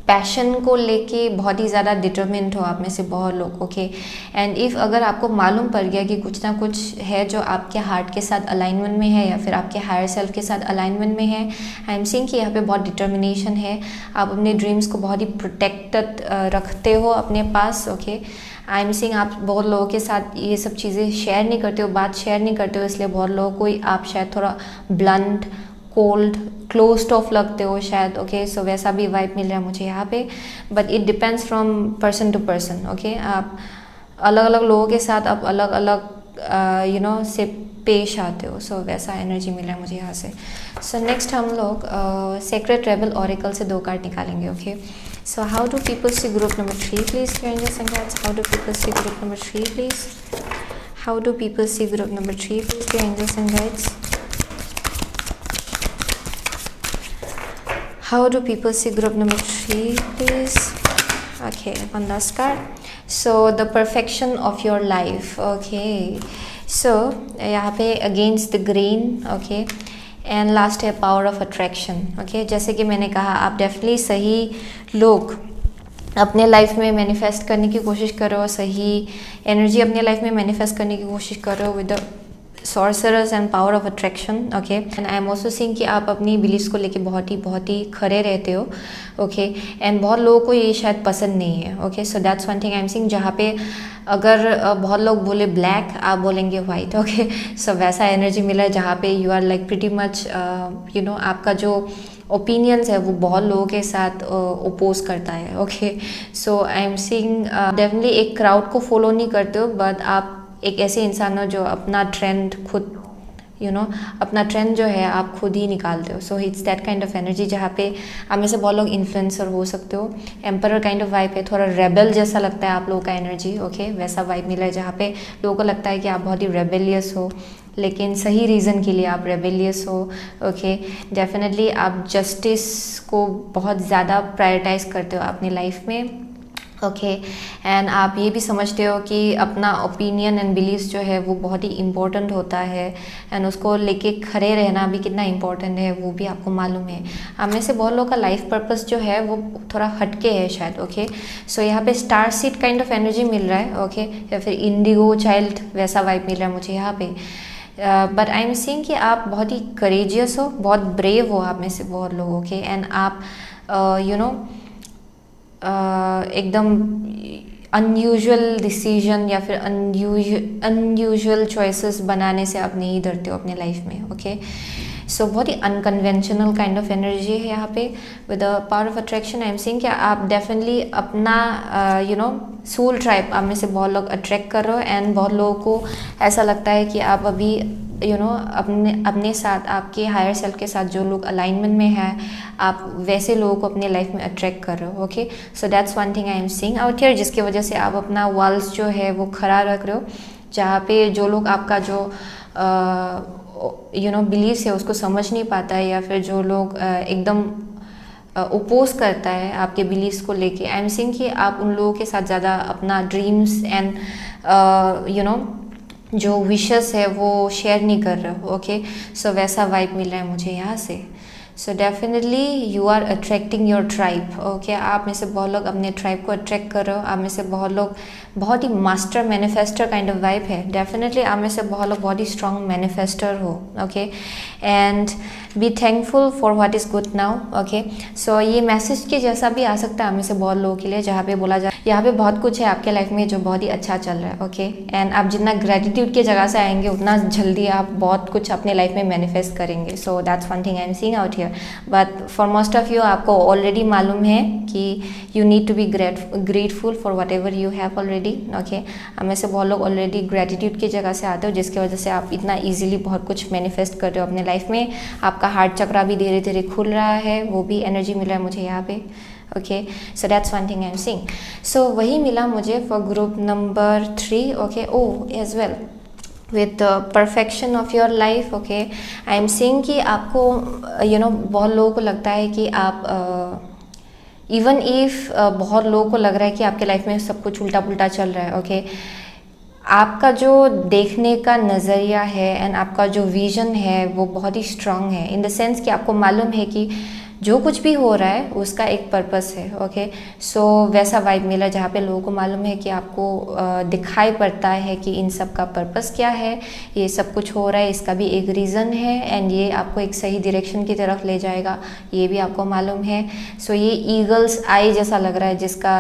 पैशन को लेके बहुत ही ज़्यादा डिटरमिन्ड हो आप में से बहुत लोग, ओके। एंड इफ़ अगर आपको मालूम पड़ गया कि कुछ ना कुछ है जो आपके हार्ट के साथ अलाइनमेंट में है या फिर आपके हायर सेल्फ के साथ अलाइनमेंट में है, आई एम सीइंग कि यहाँ पे बहुत डिटर्मिनेशन है, आप अपने ड्रीम्स को बहुत ही प्रोटेक्टेड रखते हो अपने पास, ओके। आई एम सीइंग आप बहुत लोगों के साथ ये सब चीज़ें शेयर नहीं करते हो, बात शेयर नहीं करते हो, इसलिए बहुत लोगों को आप शायद थोड़ा ब्लंट, कोल्ड, क्लोज्ड ऑफ लगते हो शायद, ओके। सो वैसा भी वाइब मिल रहा है मुझे यहाँ पे, but it depends from person to person, okay. आप अलग अलग लोगों के साथ आप अलग अलग से पेश आते हो, सो वैसा एनर्जी मिल रहा है मुझे यहाँ से। सो नेक्स्ट हम लोग सेक्रेट रेबल ऑरेकल से 2 कार्ड निकालेंगे, okay. So how do people see group number 3 please, angels and guides, how do people see group number 3 please, how do people see group number 3 please, angels and guides, how do people see group number 3 please? Okay, one last card. So the perfection of your life, okay. So यहाँ पे against the grain, okay, and last है power of attraction, okay. जैसे कि मैंने कहा आप definitely सही लोग अपने लाइफ में मैनिफेस्ट करने की कोशिश कर रहे हो, सही एनर्जी अपने लाइफ में मैनिफेस्ट करने की कोशिश कर रहे हो with the sorcerers and power of attraction, okay. And I am also seeing कि आप अपनी बिलीव्स को लेके बहुत ही खरे रहते हो, ओके। एंड बहुत लोगों को ये शायद पसंद नहीं है, okay. So that's one thing I am seeing, जहाँ पे अगर बहुत लोग बोले ब्लैक, आप बोलेंगे वाइट, ओके। सो वैसा एनर्जी मिला है जहाँ पे you are like pretty much आपका जो ओपिनियंस है वो बहुत लोगों के साथ ओपोज करता है, okay. So I am seeing definitely एक क्राउड को फॉलो नहीं करते हो, बट आप एक ऐसे इंसान हो जो अपना ट्रेंड खुद अपना ट्रेंड जो है आप खुद ही निकालते हो। सो it's that kind of energy जहाँ पे आप में से बहुत लोग इन्फ्लुएंसर हो सकते हो। एम्परर काइंड ऑफ वाइब है, थोड़ा रेबल जैसा लगता है आप लोगों का एनर्जी, ओके। वैसा वाइब मिला है जहाँ पे लोगों को लगता है कि आप बहुत ही रेबेलियस हो, लेकिन सही रीज़न के लिए आप रेबेलियस हो, ओके। डेफिनेटली आप जस्टिस को बहुत ज़्यादा प्रायोरिटाइज करते हो अपनी लाइफ में, ओके। एंड आप ये भी समझते हो कि अपना ओपिनियन एंड बिलीव्स जो है वो बहुत ही इम्पोर्टेंट होता है, एंड उसको लेके खड़े रहना भी कितना इम्पोर्टेंट है वो भी आपको मालूम है। आप में से बहुत लोगों का लाइफ पर्पस जो है वो थोड़ा हटके है शायद, ओके। सो यहाँ पे star seed kind of energy मिल रहा है, ओके, या फिर इंडिगो चाइल्ड वैसा वाइब मिल रहा है मुझे यहाँ पे। बट आई एम सीइंग कि आप बहुत ही करेजियस हो, बहुत ब्रेव हो आप में से बहुत लोग, ओके। एंड आप एकदम अनयूजुअल डिसीजन या फिर अनयूजुअल चॉइसेस बनाने से आप नहीं डरते हो अपने लाइफ में, ओके। सो बहुत ही अनकन्वेंशनल काइंड ऑफ एनर्जी है यहाँ पे with the power of attraction. I am seeing कि आप डेफिनेटली अपना सोल ट्राइब आप में से बहुत लोग अट्रैक्ट कर रहे हो, एंड बहुत लोगों को ऐसा लगता है कि आप अभी अपने साथ आपके हायर सेल्फ के साथ जो लोग अलाइनमेंट में है आप वैसे लोगों को अपने लाइफ में अट्रैक्ट कर रहे हो, okay. So that's one thing I am seeing out here, जिसकी वजह से आप अपना वॉल्स जो है वो खड़ा रख रहे हो, जहाँ पे जो लोग आपका जो बिलीव्स है उसको समझ नहीं पाता है, या फिर जो लोग एकदम ओपोज करता है आपके बिलीव्स को लेके। आई एम सीइंग कि आप उन लोगों के साथ ज़्यादा अपना ड्रीम्स एंड जो विशेस है वो शेयर नहीं कर रहे हो, ओके। सो वैसा वाइब मिल रहा है मुझे यहाँ से। So definitely you are attracting your tribe, okay. आप में से बहुत लोग अपने ट्राइब को अट्रैक्ट कर रहे हो। आप में से बहुत लोग बहुत ही master manifester kind of vibe है। डेफिनेटली आप में से बहुत लोग बहुत ही स्ट्रॉन्ग मैनिफेस्टर हो, ओके। And be thankful for what is good now, okay. So ये मैसेज के जैसा भी आ सकता है आप में से बहुत लोगों के लिए, जहाँ पे बोला जाए यहाँ पे बहुत कुछ है आपके लाइफ में जो बहुत ही अच्छा चल रहा है, ओके। एंड आप जितना ग्रेटिट्यूड की जगह से आएंगे उतना जल्दी आप बहुत कुछ अपने लाइफ में मैनिफेस्ट करेंगे। So that's one thing I am seeing out here. But for most of you आपको ऑलरेडी मालूम है कि you need to be grateful for whatever you have already, okay. हमें से बहुत लोग ऑलरेडी ग्रेटिट्यूड की जगह से आते हो, जिसकी वजह से आप इतना ईजिली बहुत कुछ मैनिफेस्ट कर रहे हो अपने लाइफ में। आपका हार्ट चक्रा भी धीरे धीरे खुल रहा है, वो भी एनर्जी मिल रहा है मुझे यहाँ पे, okay. So that's one thing I am seeing. So वही मिला मुझे for group number 3, okay. Oh as well with the perfection of your life, okay, I am saying कि आपको बहुत लोगों को लगता है कि आप इवन इफ बहुत लोगों को लग रहा है कि आपके लाइफ में सब कुछ उल्टा पुल्टा चल रहा है, ओके। आपका जो देखने का नज़रिया है एंड आपका जो विजन है वो बहुत ही स्ट्रांग है, इन द सेंस कि आपको मालूम है कि जो कुछ भी हो रहा है उसका एक पर्पस है, ओके। सो वैसा वाइब मिला जहाँ पे लोगों को मालूम है कि आपको दिखाई पड़ता है कि इन सब का पर्पस क्या है, ये सब कुछ हो रहा है इसका भी एक रीज़न है एंड ये आपको एक सही डायरेक्शन की तरफ ले जाएगा, ये भी आपको मालूम है। सो ये ईगल्स आई जैसा लग रहा है जिसका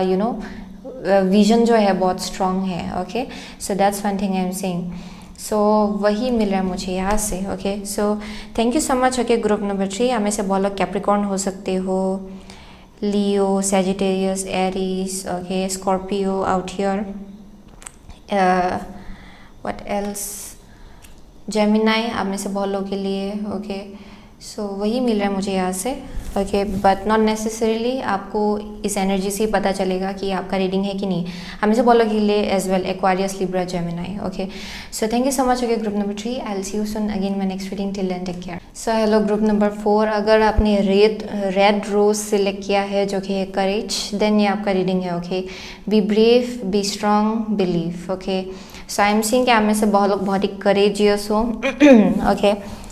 विजन जो है बहुत स्ट्रांग है, okay. So that's one thing I am saying. So वही मिल रहा है मुझे यहाँ से, okay. So thank you so much, okay. Group number 3 हमें से बहुत लोग कैप्रिकॉर्न हो सकते हो, Leo, Sagittarius, Aries, okay, Scorpio out here, what else, Gemini आप में से बहुत लोगों के लिए, ओके। सो वही मिल रहा है मुझे यहाँ से, ओके। बट नॉट नेसेसरीली आपको इस एनर्जी से ही पता चलेगा कि आपका रीडिंग है कि नहीं। हमें से बोलो के लिए as well Aquarius, Libra, Gemini, okay. So thank you so much, okay. Group number 3 I will see you soon again my next reading, till then take care. So hello group number 4, अगर आपने red rose select किया है जो कि है करेज, then ये आपका reading है, okay. Be brave, B strong, believe, okay. So I am seeing कि आप में से बहुत लोग बहुत ही करेजियस हो, ओके।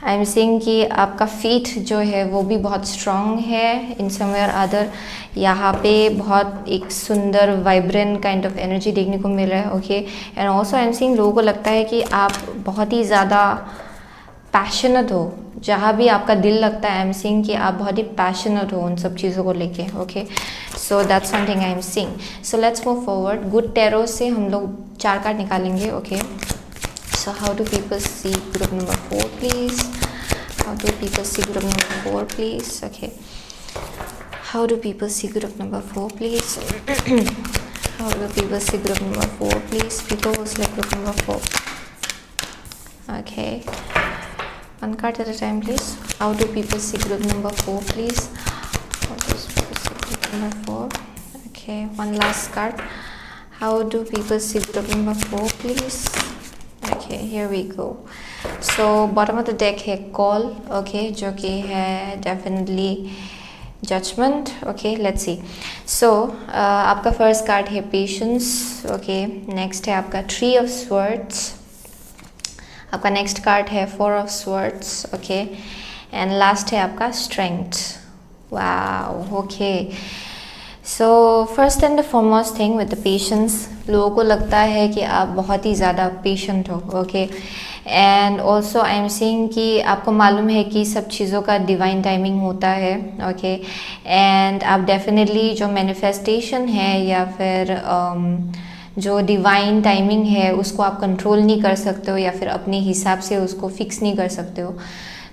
आई एम सीइंग कि आपका फीट जो है वो भी बहुत स्ट्रॉन्ग है इन समवेयर अदर। यहाँ पे बहुत एक सुंदर वाइब्रेंट काइंड ऑफ एनर्जी देखने को मिल रहा है, okay. And also I am seeing लोगों को लगता है कि आप बहुत ही ज़्यादा पैशनेट हो, जहाँ भी आपका दिल लगता है। आई एम सीइंग कि आप बहुत ही पैशनेट हो उन सब चीज़ों को लेके, okay. So that's something I am seeing. So let's move forward. Good tarot से हम लोग 4 कार्ड निकालेंगे, okay. So how do people see group number 4, please? How do people see group number 4, please? Okay. How do people see group number 4, please? How do people see group number 4, please? People who select group number 4. Okay. One card at a time, please. How do people see group number 4, please? How do people see group number 4? Okay. One last card. How do people see group number 4, please? Okay, here we go. So bottom of the deck है call, okay, जो कि है definitely judgment, okay. Let's see. So आपका first card है patience, okay. Next है आपका 3 of swords. आपका next card है 4 of swords, okay. And last है आपका strength. Wow, okay. So first and the foremost thing with the patience, लोगों को लगता है कि आप बहुत ही ज़्यादा पेशेंट हो, ओके। And also I am seeing कि आपको मालूम है कि सब चीज़ों का डिवाइन टाइमिंग होता है, ओके। एंड आप डेफिनेटली जो मैनिफेस्टेशन है या फिर जो डिवाइन टाइमिंग है उसको आप कंट्रोल नहीं कर सकते हो या फिर अपने हिसाब से उसको फिक्स नहीं कर सकते हो।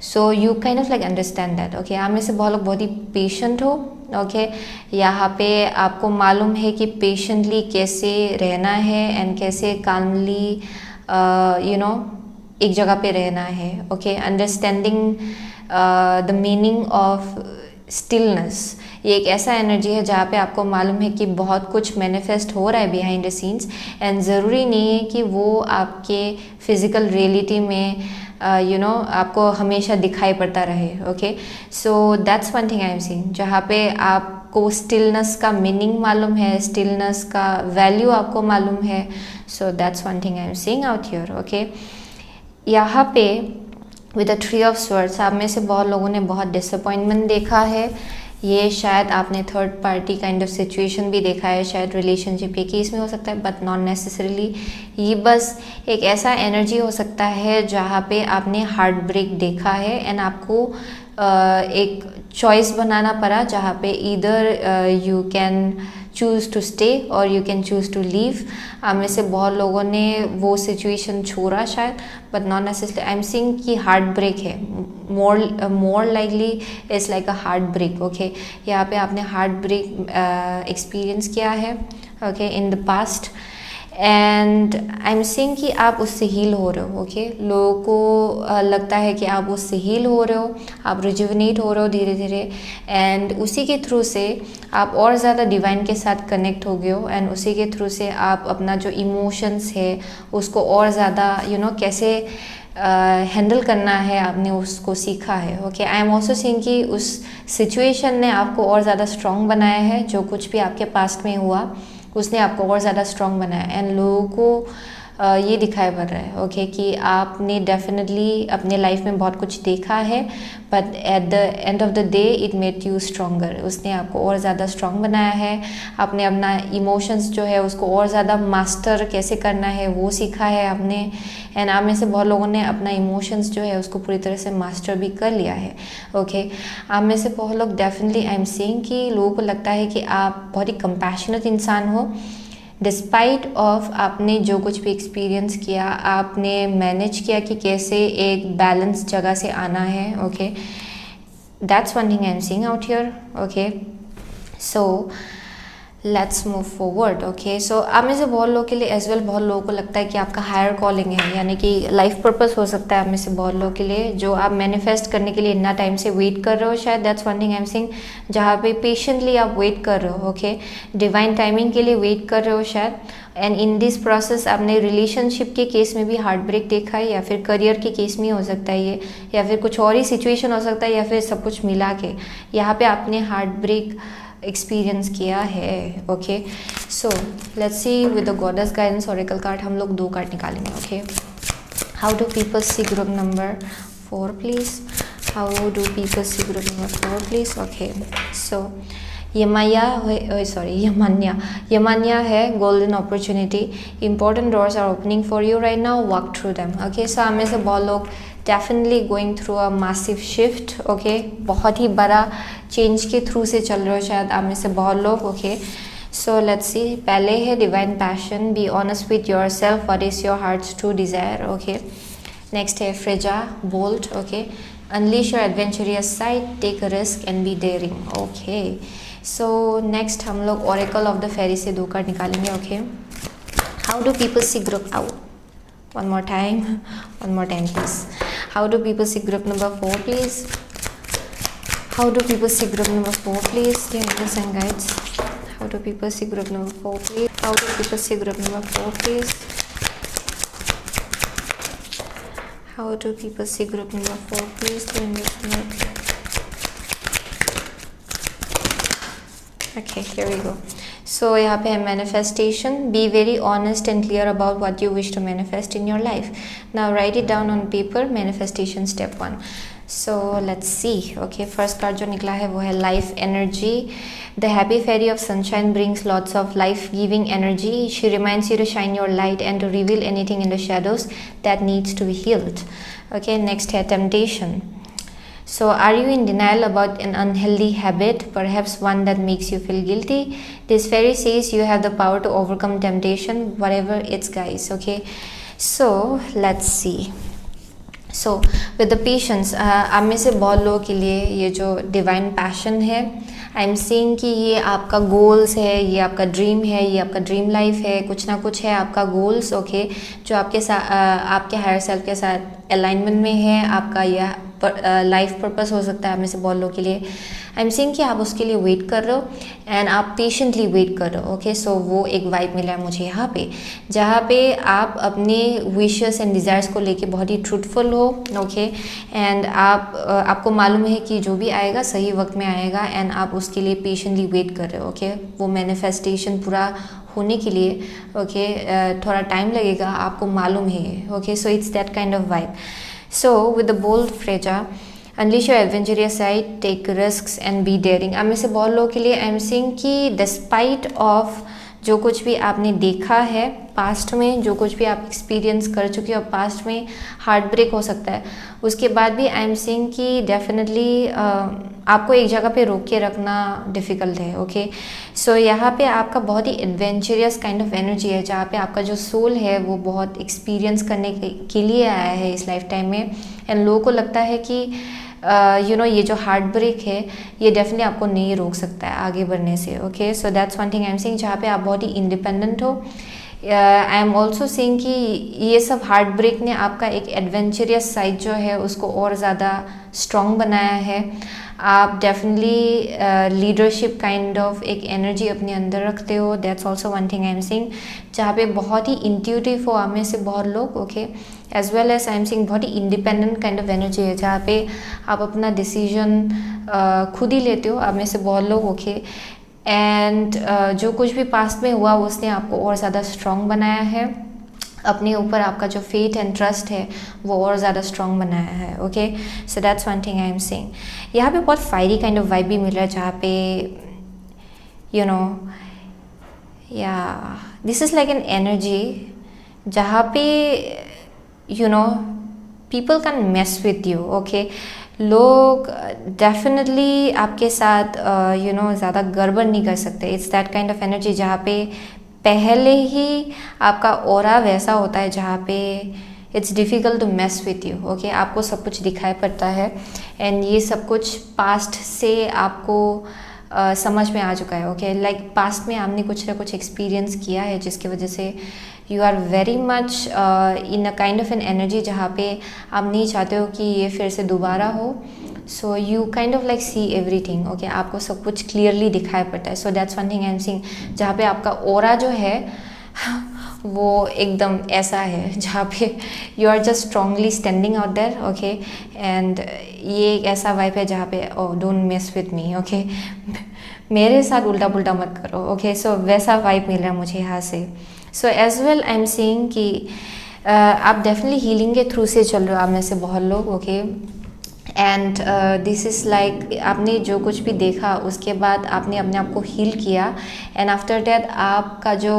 So you kind of like understand that, okay. आप में से बहुत लोग बहुत ही पेशेंट हो, ओके। यहाँ पे आपको मालूम है कि पेशेंटली कैसे रहना है एंड कैसे कामली एक जगह पे रहना है, okay. Understanding the meaning of stillness, ये एक ऐसा एनर्जी है जहाँ पे आपको मालूम है कि बहुत कुछ मैनिफेस्ट हो रहा है बिहाइंड द सीन्स एंड ज़रूरी नहीं है कि वो आपके फिज़िकल रियलिटी में आपको हमेशा दिखाई पड़ता रहे, okay. So that's one thing I am seeing, जहाँ पे आपको स्टिलनेस का मीनिंग मालूम है, स्टिलनेस का वैल्यू आपको मालूम है। So that's one thing I am seeing out here, okay. यहाँ पे with the three of swords, आप में से बहुत लोगों ने बहुत डिसअपॉइंटमेंट देखा है। ये शायद आपने third party kind of situation भी देखा है, शायद रिलेशनशिप के केस में हो सकता है, बट नॉट नेसेसरीली। ये बस एक ऐसा एनर्जी हो सकता है जहाँ पे आपने हार्ट ब्रेक देखा है एंड आपको एक चॉइस बनाना पड़ा, जहाँ पे either you can choose to stay और you can choose to leave. आप में से बहुत लोगों ने वो सिचुएशन छोड़ा शायद, but not necessary. I am seeing कि हार्ट ब्रेक है, more likely it's like a heart break. Okay, यहाँ पे आपने हार्ट ब्रेक एक्सपीरियंस किया है, okay, in the past. And I am seeing कि आप उससे हील हो रहे हो। ओके, लोगों को लगता है कि आप उससे हील हो रहे हो, आप रिजुविनेट हो रहे हो धीरे धीरे, एंड उसी के थ्रू से आप और ज़्यादा डिवाइन के साथ कनेक्ट हो गए हो, एंड उसी के थ्रू से आप अपना जो इमोशंस है उसको और ज़्यादा कैसे हैंडल करना है आपने उसको सीखा है। Okay, I am also seeing कि उस सिचुएशन ने आपको और ज़्यादा स्ट्रॉन्ग बनाया है। जो कुछ भी आपके पास्ट में हुआ उसने आपको और ज़्यादा स्ट्रॉन्ग बनाया, एंड लोगों को ये दिखाई पड़ रहा है, ओके, कि आपने डेफिनेटली अपने लाइफ में बहुत कुछ देखा है, but at the end of the day it made you stronger. उसने आपको और ज़्यादा स्ट्रॉन्ग बनाया है। आपने अपना इमोशंस जो है उसको और ज़्यादा मास्टर कैसे करना है वो सीखा है आपने, एंड आप में से बहुत लोगों ने अपना इमोशंस जो है उसको पूरी तरह से मास्टर भी कर लिया है। ओके, आप में से बहुत लोग डेफिनेटली आई एम सीइंग कि लोगों को लगता है कि आप बहुत ही कंपैशनेट इंसान हो। डिस्पाइट ऑफ आपने जो कुछ भी एक्सपीरियंस किया, आपने मैनेज किया कि कैसे एक बैलेंस जगह से आना है। Okay, that's one thing I am seeing out here. Okay, so let's move forward. Okay, so आप में से बहुत लोगों के लिए एज वेल बहुत लोगों को लगता है कि आपका हायर कॉलिंग है, यानी कि लाइफ पर्पस हो सकता है आप में से बहुत लोगों के लिए, जो आप मैनिफेस्ट करने के लिए इतना टाइम से वेट कर रहे हो शायद। That's one thing I am seeing, जहाँ पे पेशेंटली आप वेट कर रहे हो। ओके, डिवाइन टाइमिंग के लिए वेट कर रहे हो शायद, एंड इन दिस प्रोसेस आपने रिलेशनशिप के केस में भी हार्ट ब्रेक देखा है, या फिर करियर के केस में हो सकता है ये, या फिर कुछ और ही सिचुएशन हो सकता है, या फिर सब कुछ मिला के यहाँ पे आपने हार्ट ब्रेक एक्सपीरियंस किया है। Okay, so let's see with the goddess guidance oracle card हम लोग 2 कार्ड निकालेंगे। Okay, how do people see group number 4 please, how do people see group number 4 please. Okay, so Yemaya है golden opportunity, important doors are opening for you right now, walk through them. Okay, so हमें से बहुत लोग definitely going through a massive shift. Okay, बहुत ही बड़ा change के through से चल रहे हो शायद आप में से बहुत लोग। ओके, सो लेट्स सी, पहले है divine passion, be honest with yourself, what is your heart's true desire. Okay, next है Freya bold. Okay, unleash your adventurous side, take a risk and be daring. Okay, so next हम लोग oracle of the fairy से 2 card निकालेंगे। Okay, how do people see group out, one more time please, how do people see group number 4 please, how do people see group number 4 please, dear angels and guides, how do people see group number 4 please, how do people see group number 4 please, how do people see group number 4 please, dear angels and guides. Okay, here we go. So यहाँ पे है manifestation, be very honest and clear about what you wish to manifest in your life. Now write it down on paper, manifestation step 1. So let's see. Okay, first card जो निकला है वो है life energy. The happy fairy of sunshine brings lots of life-giving energy. She reminds you to shine your light and to reveal anything in the shadows that needs to be healed. Okay, next है temptation. So are you in denial about an unhealthy habit, perhaps one that makes you feel guilty? This fairy says you have the power to overcome temptation, whatever it's, guys. Okay, so let's see. So with the patience, आप में से बहुत लोगों के लिए ये जो divine passion है, आई एम सीइंग कि ये आपका गोल्स है, ये आपका ड्रीम है, ये आपका ड्रीम लाइफ है, कुछ ना कुछ है आपका गोल्स। ओके, जो आपके साथ आपके हायर सेल्फ के साथ अलाइनमेंट में है, आपका यह लाइफ पर्पस हो सकता है आप में से बहुत लोगों के लिए। आई एम सीइंग कि आप उसके लिए वेट कर रहे हो एंड आप पेशेंटली वेट कर रहे हो। ओके, सो वो एक वाइब मिला है मुझे यहाँ पे, जहाँ पे आप अपने विशेस एंड डिज़ायर्स को लेके बहुत ही ट्रूथफुल हो। ओके, एंड आपको मालूम है कि जो भी आएगा सही वक्त में आएगा, एंड आप उसके लिए पेशेंटली वेट कर रहे हो। ओके, वो मैनिफेस्टेशन पूरा होने के लिए ओके थोड़ा टाइम लगेगा, आपको मालूम है। Okay, so it's that kind of vibe. So with the bold Freja, unleash your adventurous side, take risks and be daring. आप में से बहुत लोगों के लिए आई एम सेइंग कि डिस्पाइट ऑफ जो कुछ भी आपने देखा है पास्ट में, जो कुछ भी आप एक्सपीरियंस कर चुके हो पास्ट में, हार्ट ब्रेक हो सकता है, उसके बाद भी आई एम सेइंग कि डेफिनेटली आपको एक जगह पे रोक के रखना डिफ़िकल्ट है. ओके, सो यहाँ पे आपका बहुत ही एडवेंचरस काइंड ऑफ एनर्जी है, जहाँ पे आपका जो सोल है वो बहुत एक्सपीरियंस करने के लिए आया है इस लाइफ टाइम में. एंड लोगों को लगता है कि ये जो हार्ट ब्रेक है ये डेफिनेटली आपको नहीं रोक सकता है आगे बढ़ने से. Okay, so that's one thing I am saying, जहाँ पे आप बहुत ही इंडिपेंडेंट हो. आई एम ऑल्सो सेइंग कि ये सब हार्ट ब्रेक ने आपका एक एडवेंचरस साइड जो है उसको और ज़्यादा स्ट्रॉन्ग बनाया है. आप डेफिनेटली लीडरशिप काइंड ऑफ एक एनर्जी अपने अंदर रखते हो. That's also one thing I am saying, जहाँ पे बहुत ही इंट्यूटिव हो आप में से बहुत लोग. Okay, as well as I am saying बहुत ही इंडिपेंडेंट काइंड ऑफ एनर्जी है, जहाँ पे आप अपना डिसीजन खुद ही लेते हो आप में से बहुत लोग. ओके, एंड जो कुछ भी पास्ट में हुआ उसने आपको और ज़्यादा स्ट्रॉन्ग बनाया है. अपने ऊपर आपका जो फेथ एंड ट्रस्ट है वो और ज़्यादा स्ट्रॉन्ग बनाया है. Okay, so that's one thing I am saying. यहाँ पे बहुत फायरी काइंड ऑफ वाइब भी मिल रहा है, जहाँ पे this is like an energy जहाँ पे people can mess with you. Okay, लोग डेफिनेटली आपके साथ ज़्यादा गड़बड़ नहीं कर सकते. It's that kind of energy जहाँ पे पहले ही आपका ऑरा वैसा होता है जहाँ पे it's difficult to mess with you. Okay, आपको सब कुछ दिखाई पड़ता है एंड ये सब कुछ पास्ट से आपको समझ में आ चुका है. ओके, लाइक पास्ट में आपने कुछ ना कुछ एक्सपीरियंस किया है जिसकी वजह से you are very much in a kind of an energy जहाँ पे आप नहीं चाहते हो कि ये फिर से दोबारा हो. So you kind of like see everything. Okay, आपको सब कुछ क्लियरली दिखाई पड़ता है. So that's one thing I am seeing, जहाँ पे आपका ऑरा जो है वो एकदम ऐसा है जहाँ पे you are just strongly standing out there. Okay, and ये एक ऐसा वाइब है जहाँ पे oh don't mess with me. Okay, मेरे साथ उल्टा पुल्टा मत करो. ओके, सो वैसा वाइब मिल रहा है मुझे यहाँ से. So as well I am saying कि आप डेफिनेटली हीलिंग के थ्रू से चल रहे हो आप में से बहुत लोग. Okay, and this is like आपने जो कुछ भी देखा उसके बाद आपने अपने आप को हील किया एंड आफ्टर दैट आपका जो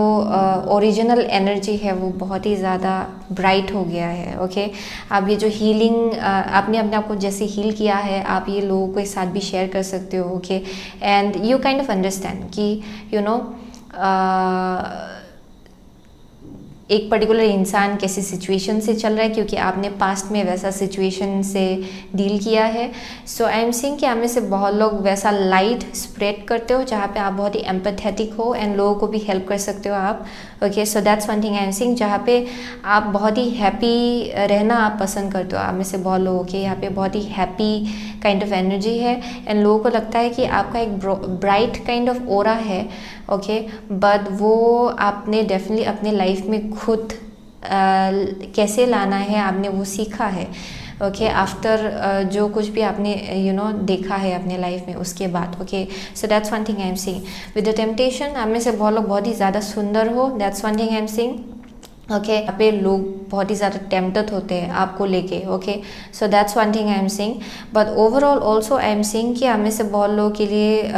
ओरिजिनल एनर्जी है वो बहुत ही ज़्यादा ब्राइट हो गया है. ओके, आप ये जो हीलिंग आपने अपने आप को जैसे हील किया है आप ये लोगों के साथ भी शेयर कर सकते हो. ओके, and you kind of understand कि एक पर्टिकुलर इंसान कैसी सिचुएशन से चल रहा है क्योंकि आपने पास्ट में वैसा सिचुएशन से डील किया है. सो आई एम सेइंग कि आप में से बहुत लोग वैसा लाइट स्प्रेड करते हो जहाँ पे आप बहुत ही एम्पैथेटिक हो एंड लोगों को भी हेल्प कर सकते हो आप. Okay, so that's one thing I am saying, जहाँ पे आप बहुत ही हैप्पी रहना आप पसंद करते हो. आप में से बहुत लोगों के यहाँ पे बहुत ही हैप्पी काइंड ऑफ एनर्जी है एंड लोगों को लगता है कि आपका एक ब्राइट काइंड ऑफ ऑरा है. ओके, बट वो आपने डेफिनेटली अपने लाइफ में खुद कैसे लाना है आपने वो सीखा है. ओके, आफ्टर जो कुछ भी आपने देखा है अपने लाइफ में उसके बाद. Okay, so that's one thing I am saying. With the temptation आप में से बहुत लोग बहुत ही ज़्यादा सुंदर हो. That's one thing I am saying. Okay, यहाँ पे लोग बहुत ही ज़्यादा टेम्प्टेड होते हैं आपको लेके. Okay, so that's one thing I am saying. But overall also I am saying कि हमें से बहुत लोगों के लिए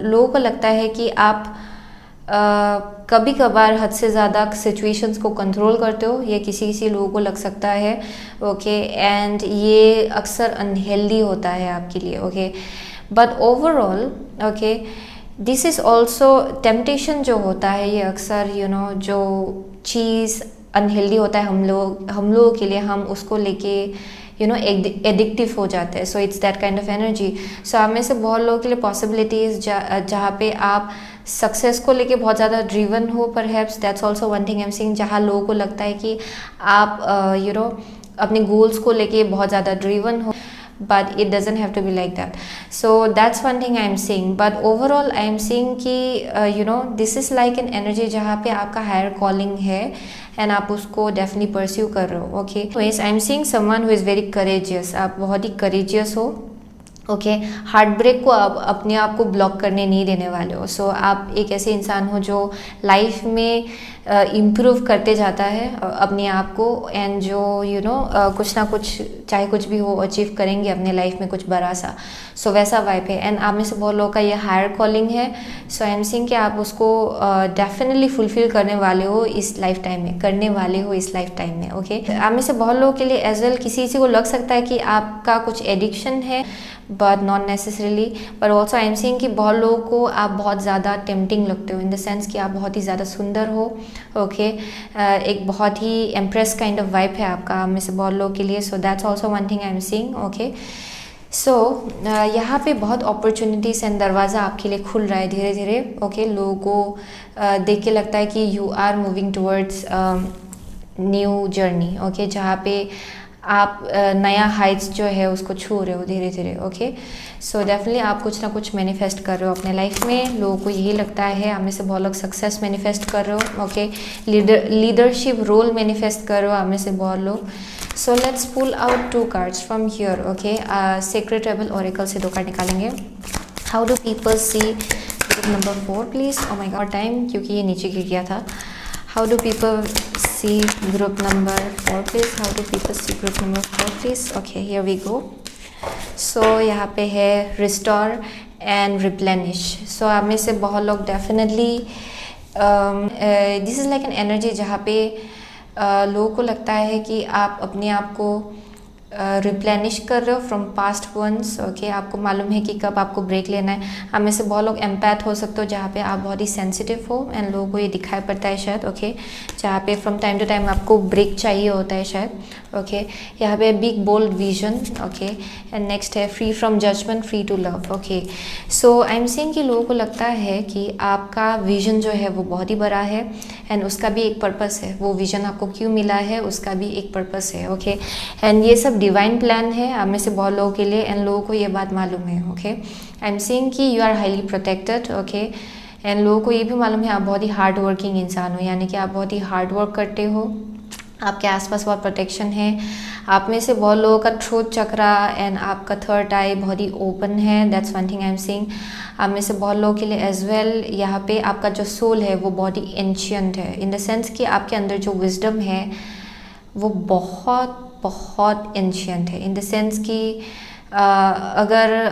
लोगों को लगता है कि आप कभी कभार हद से ज़्यादा सिचुएशंस को कंट्रोल करते हो. ये किसी लोगों को लग सकता है. ओके, एंड ये अक्सर अनहेल्दी होता है आपके लिए. Okay, but overall okay this is also temptation जो होता है ये अक्सर जो चीज़ अनहेल्दी होता है हम लोगों के लिए हम उसको लेके एडिक्टिव हो जाते हैं. So it's that kind of energy. So आप में से बहुत लोगों के लिए पॉसिबिलिटीज़ जहाँ पे आप सक्सेस को लेके बहुत ज़्यादा ड्रिवन हो perhaps. That's also one thing I am seeing, जहाँ लोगों को लगता है कि आप अपने गोल्स को लेके बहुत ज़्यादा ड्रिवन हो. but it doesn't have to be like that. So that's one thing I am saying. But overall I am saying कि this is like an energy जहाँ पे आपका higher calling है and आप उसको definitely pursue कर रहे हो. Okay, so yes, I am seeing someone who is very courageous. आप बहुत ही courageous हो ओके हार्ट ब्रेक को आप अपने आप को ब्लॉक करने नहीं देने वाले हो। सो आप एक ऐसे इंसान हो जो लाइफ में इम्प्रूव करते जाता है अपने आप को, एंड जो कुछ ना कुछ चाहे कुछ भी हो अचीव करेंगे अपने लाइफ में कुछ बड़ा सा। सो वैसा वाइब है, एंड आप में से बहुत लोगों का ये हायर कॉलिंग है। सो आई एम सेइंग कि आप उसको डेफिनेटली फुलफिल करने वाले हो इस लाइफ टाइम में, करने वाले हो इस लाइफ टाइम में। ओके आप में से बहुत लोगों के लिए एज वेल किसी को लग सकता है कि आपका कुछ एडिक्शन है, बट नॉट नेसेसरीली। पर ऑल्सो आई एम सेइंग कि बहुत लोगों को आप बहुत ज़्यादा टेम्पटिंग लगते हो, इन द सेंस कि आप बहुत ही ज़्यादा सुंदर हो। ओके एक बहुत ही एम्प्रेस काइंड ऑफ वाइब है आपका आप में से बहुत लोगों के लिए। So that's also one thing I am saying. Okay so यहाँ पे बहुत अपॉर्चुनिटीज़ एंड दरवाज़ा आपके लिए खुल रहा है धीरे धीरे। ओके लोगों को देख के लगता है कि you are moving towards new journey. Okay जहाँ पे आप नया हाइट्स जो है उसको छू रहे हो धीरे धीरे। ओके सो डेफिनेटली आप कुछ ना कुछ मैनिफेस्ट कर रहे हो अपने लाइफ में। लोगों को यही लगता है, आप में से बहुत लोग सक्सेस मैनिफेस्ट कर रहे हो। ओके लीडरशिप रोल मैनिफेस्ट कर रहे हो आप में से बहुत लोग। So let's pull out 2 cards from here. Okay secret rebel oracle से 2 कार्ड निकालेंगे। How do people see group number 4 please. Oh my god time, क्योंकि ये नीचे गिर गया था। How do people see group number 4 please? How do people see group number 4 please? Okay, here we go. So यहाँ पे है restore and replenish. So आप में से बहुत लोग definitely this is like an energy जहाँ पे लोगों को लगता है कि आप अपने आप को रिप्लेनिश कर रहे हो फ्रॉम पास्ट वंस। ओके आपको मालूम है कि कब आपको ब्रेक लेना है। आप में से बहुत लोग एम्पैथ हो सकते हो जहाँ पे आप बहुत ही सेंसिटिव हो, एंड लोगों को ये दिखाई पड़ता है शायद। ओके जहाँ पे फ्रॉम टाइम टू टाइम आपको ब्रेक चाहिए होता है शायद। ओके यहाँ पे big bold vision. Okay and next है free from judgement, free to love. Okay so I am saying कि लोगों को लगता है कि आपका विजन जो है वो बहुत ही बड़ा है, एंड उसका भी एक पर्पस है। वो विजन आपको क्यों मिला है उसका भी एक पर्पस है। ओके एंड ये सब डिवाइन प्लान है आप में से बहुत लोगों के लिए, एंड लोगों को ये बात मालूम है। ओके आई एम सेइंग कि you are highly protected. Okay and लोगों को ये भी मालूम है आप बहुत ही हार्ड वर्किंग इंसान हो, यानी कि आप बहुत ही हार्ड वर्क करते हो। आपके आसपास बहुत प्रोटेक्शन है। आप में से बहुत लोगों का थ्रोट चक्रा एंड आपका थर्ड आई बहुत ही ओपन है। That's one thing I am seeing. आप में से बहुत लोगों के लिए एज वेल यहाँ पे आपका जो सोल है वो बहुत ही एंशियंट है, इन द सेंस कि आपके अंदर जो विजडम है वो बहुत बहुत एंशियंट है, इन द सेंस कि अगर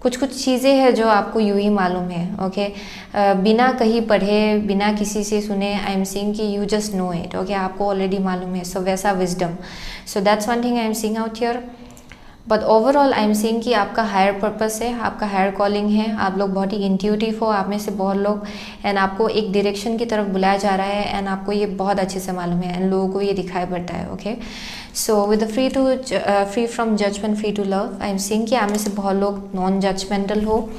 कुछ चीज़ें हैं जो आपको यूं ही मालूम है। ओके बिना कहीं पढ़े बिना किसी से सुने आई एम सीइंग कि you just know it. Okay आपको ऑलरेडी मालूम है। सो वैसा wisdom. So that's one thing I am seeing out here. But overall I am seeing कि आपका हायर पर्पस है, आपका हायर कॉलिंग है। आप लोग बहुत ही इंट्यूटिव हो आप में से बहुत लोग, एंड आपको एक डायरेक्शन की तरफ बुलाया जा रहा है, एंड आपको ये बहुत अच्छे से मालूम है, एंड लोगों को ये दिखाई पड़ता है। Okay so with free from judgement, free to love, I am seeing कि आप में से बहुत लोग नॉन जजमेंटल हो।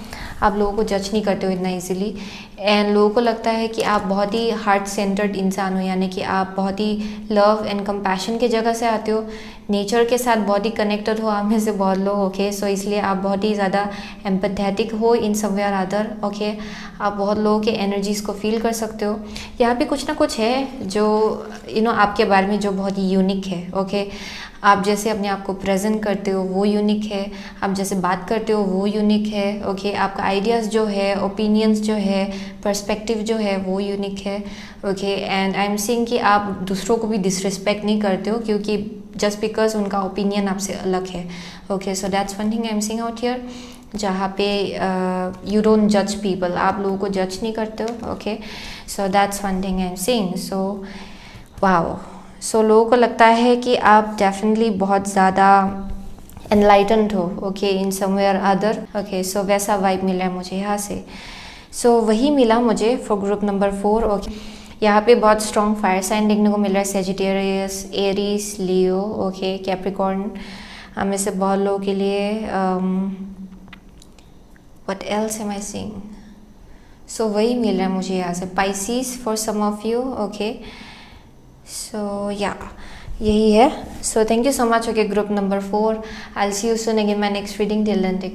आप लोगों को जज नहीं करते हो इतना इजीली, एंड लोगों को लगता है कि आप बहुत ही हार्ट सेंटर्ड इंसान हो, यानी कि आप बहुत ही लव एंड कंपैशन की जगह से आते हो, नेचर के साथ बहुत ही कनेक्टेड हो आप में से बहुत लोग। ओके सो इसलिए आप बहुत ही ज़्यादा एम्पैथेटिक हो इन समवेयर अदर। ओके आप बहुत लोगों के एनर्जीज़ को फील कर सकते हो। यहाँ पे कुछ ना कुछ है जो आपके बारे में जो बहुत ही यूनिक है। ओके आप जैसे अपने आप को प्रेजेंट करते हो वो यूनिक है, आप जैसे बात करते हो वो यूनिक है। ओके आपका आइडियाज़ जो है, ओपिनियंस जो है, पर्सपेक्टिव जो है वो यूनिक है। Okay and I am seeing कि आप दूसरों को भी डिसरिस्पेक्ट नहीं करते हो, क्योंकि जस्ट बिकॉज उनका ओपिनियन आपसे अलग है। Okay so that's one thing I am seeing out here, जहाँ पे यू डोंट जज पीपल, आप लोगों को जज नहीं करते हो। Okay so that's one thing I am seeing. So wow, so लोगों को लगता है कि आप डेफिनेटली बहुत ज़्यादा एनलाइटेंड हो। Okay in somewhere other. Okay so वैसा वाइब मिला है मुझे यहाँ से। सो वही मिला मुझे फॉर ग्रुप नंबर 4। ओके यहाँ पे बहुत स्ट्रॉन्ग फायर साइन देखने को मिल रहा है, Sagittarius, Aries, Leo, okay Capricorn. हमें से बहुत लोगों के लिए what else am I seeing. So वही मिल रहा है मुझे यहाँ से, Pisces for some of you. Okay so या यही है। So thank you so much. Okay group number 4, I will see you soon again my next reading. Till then take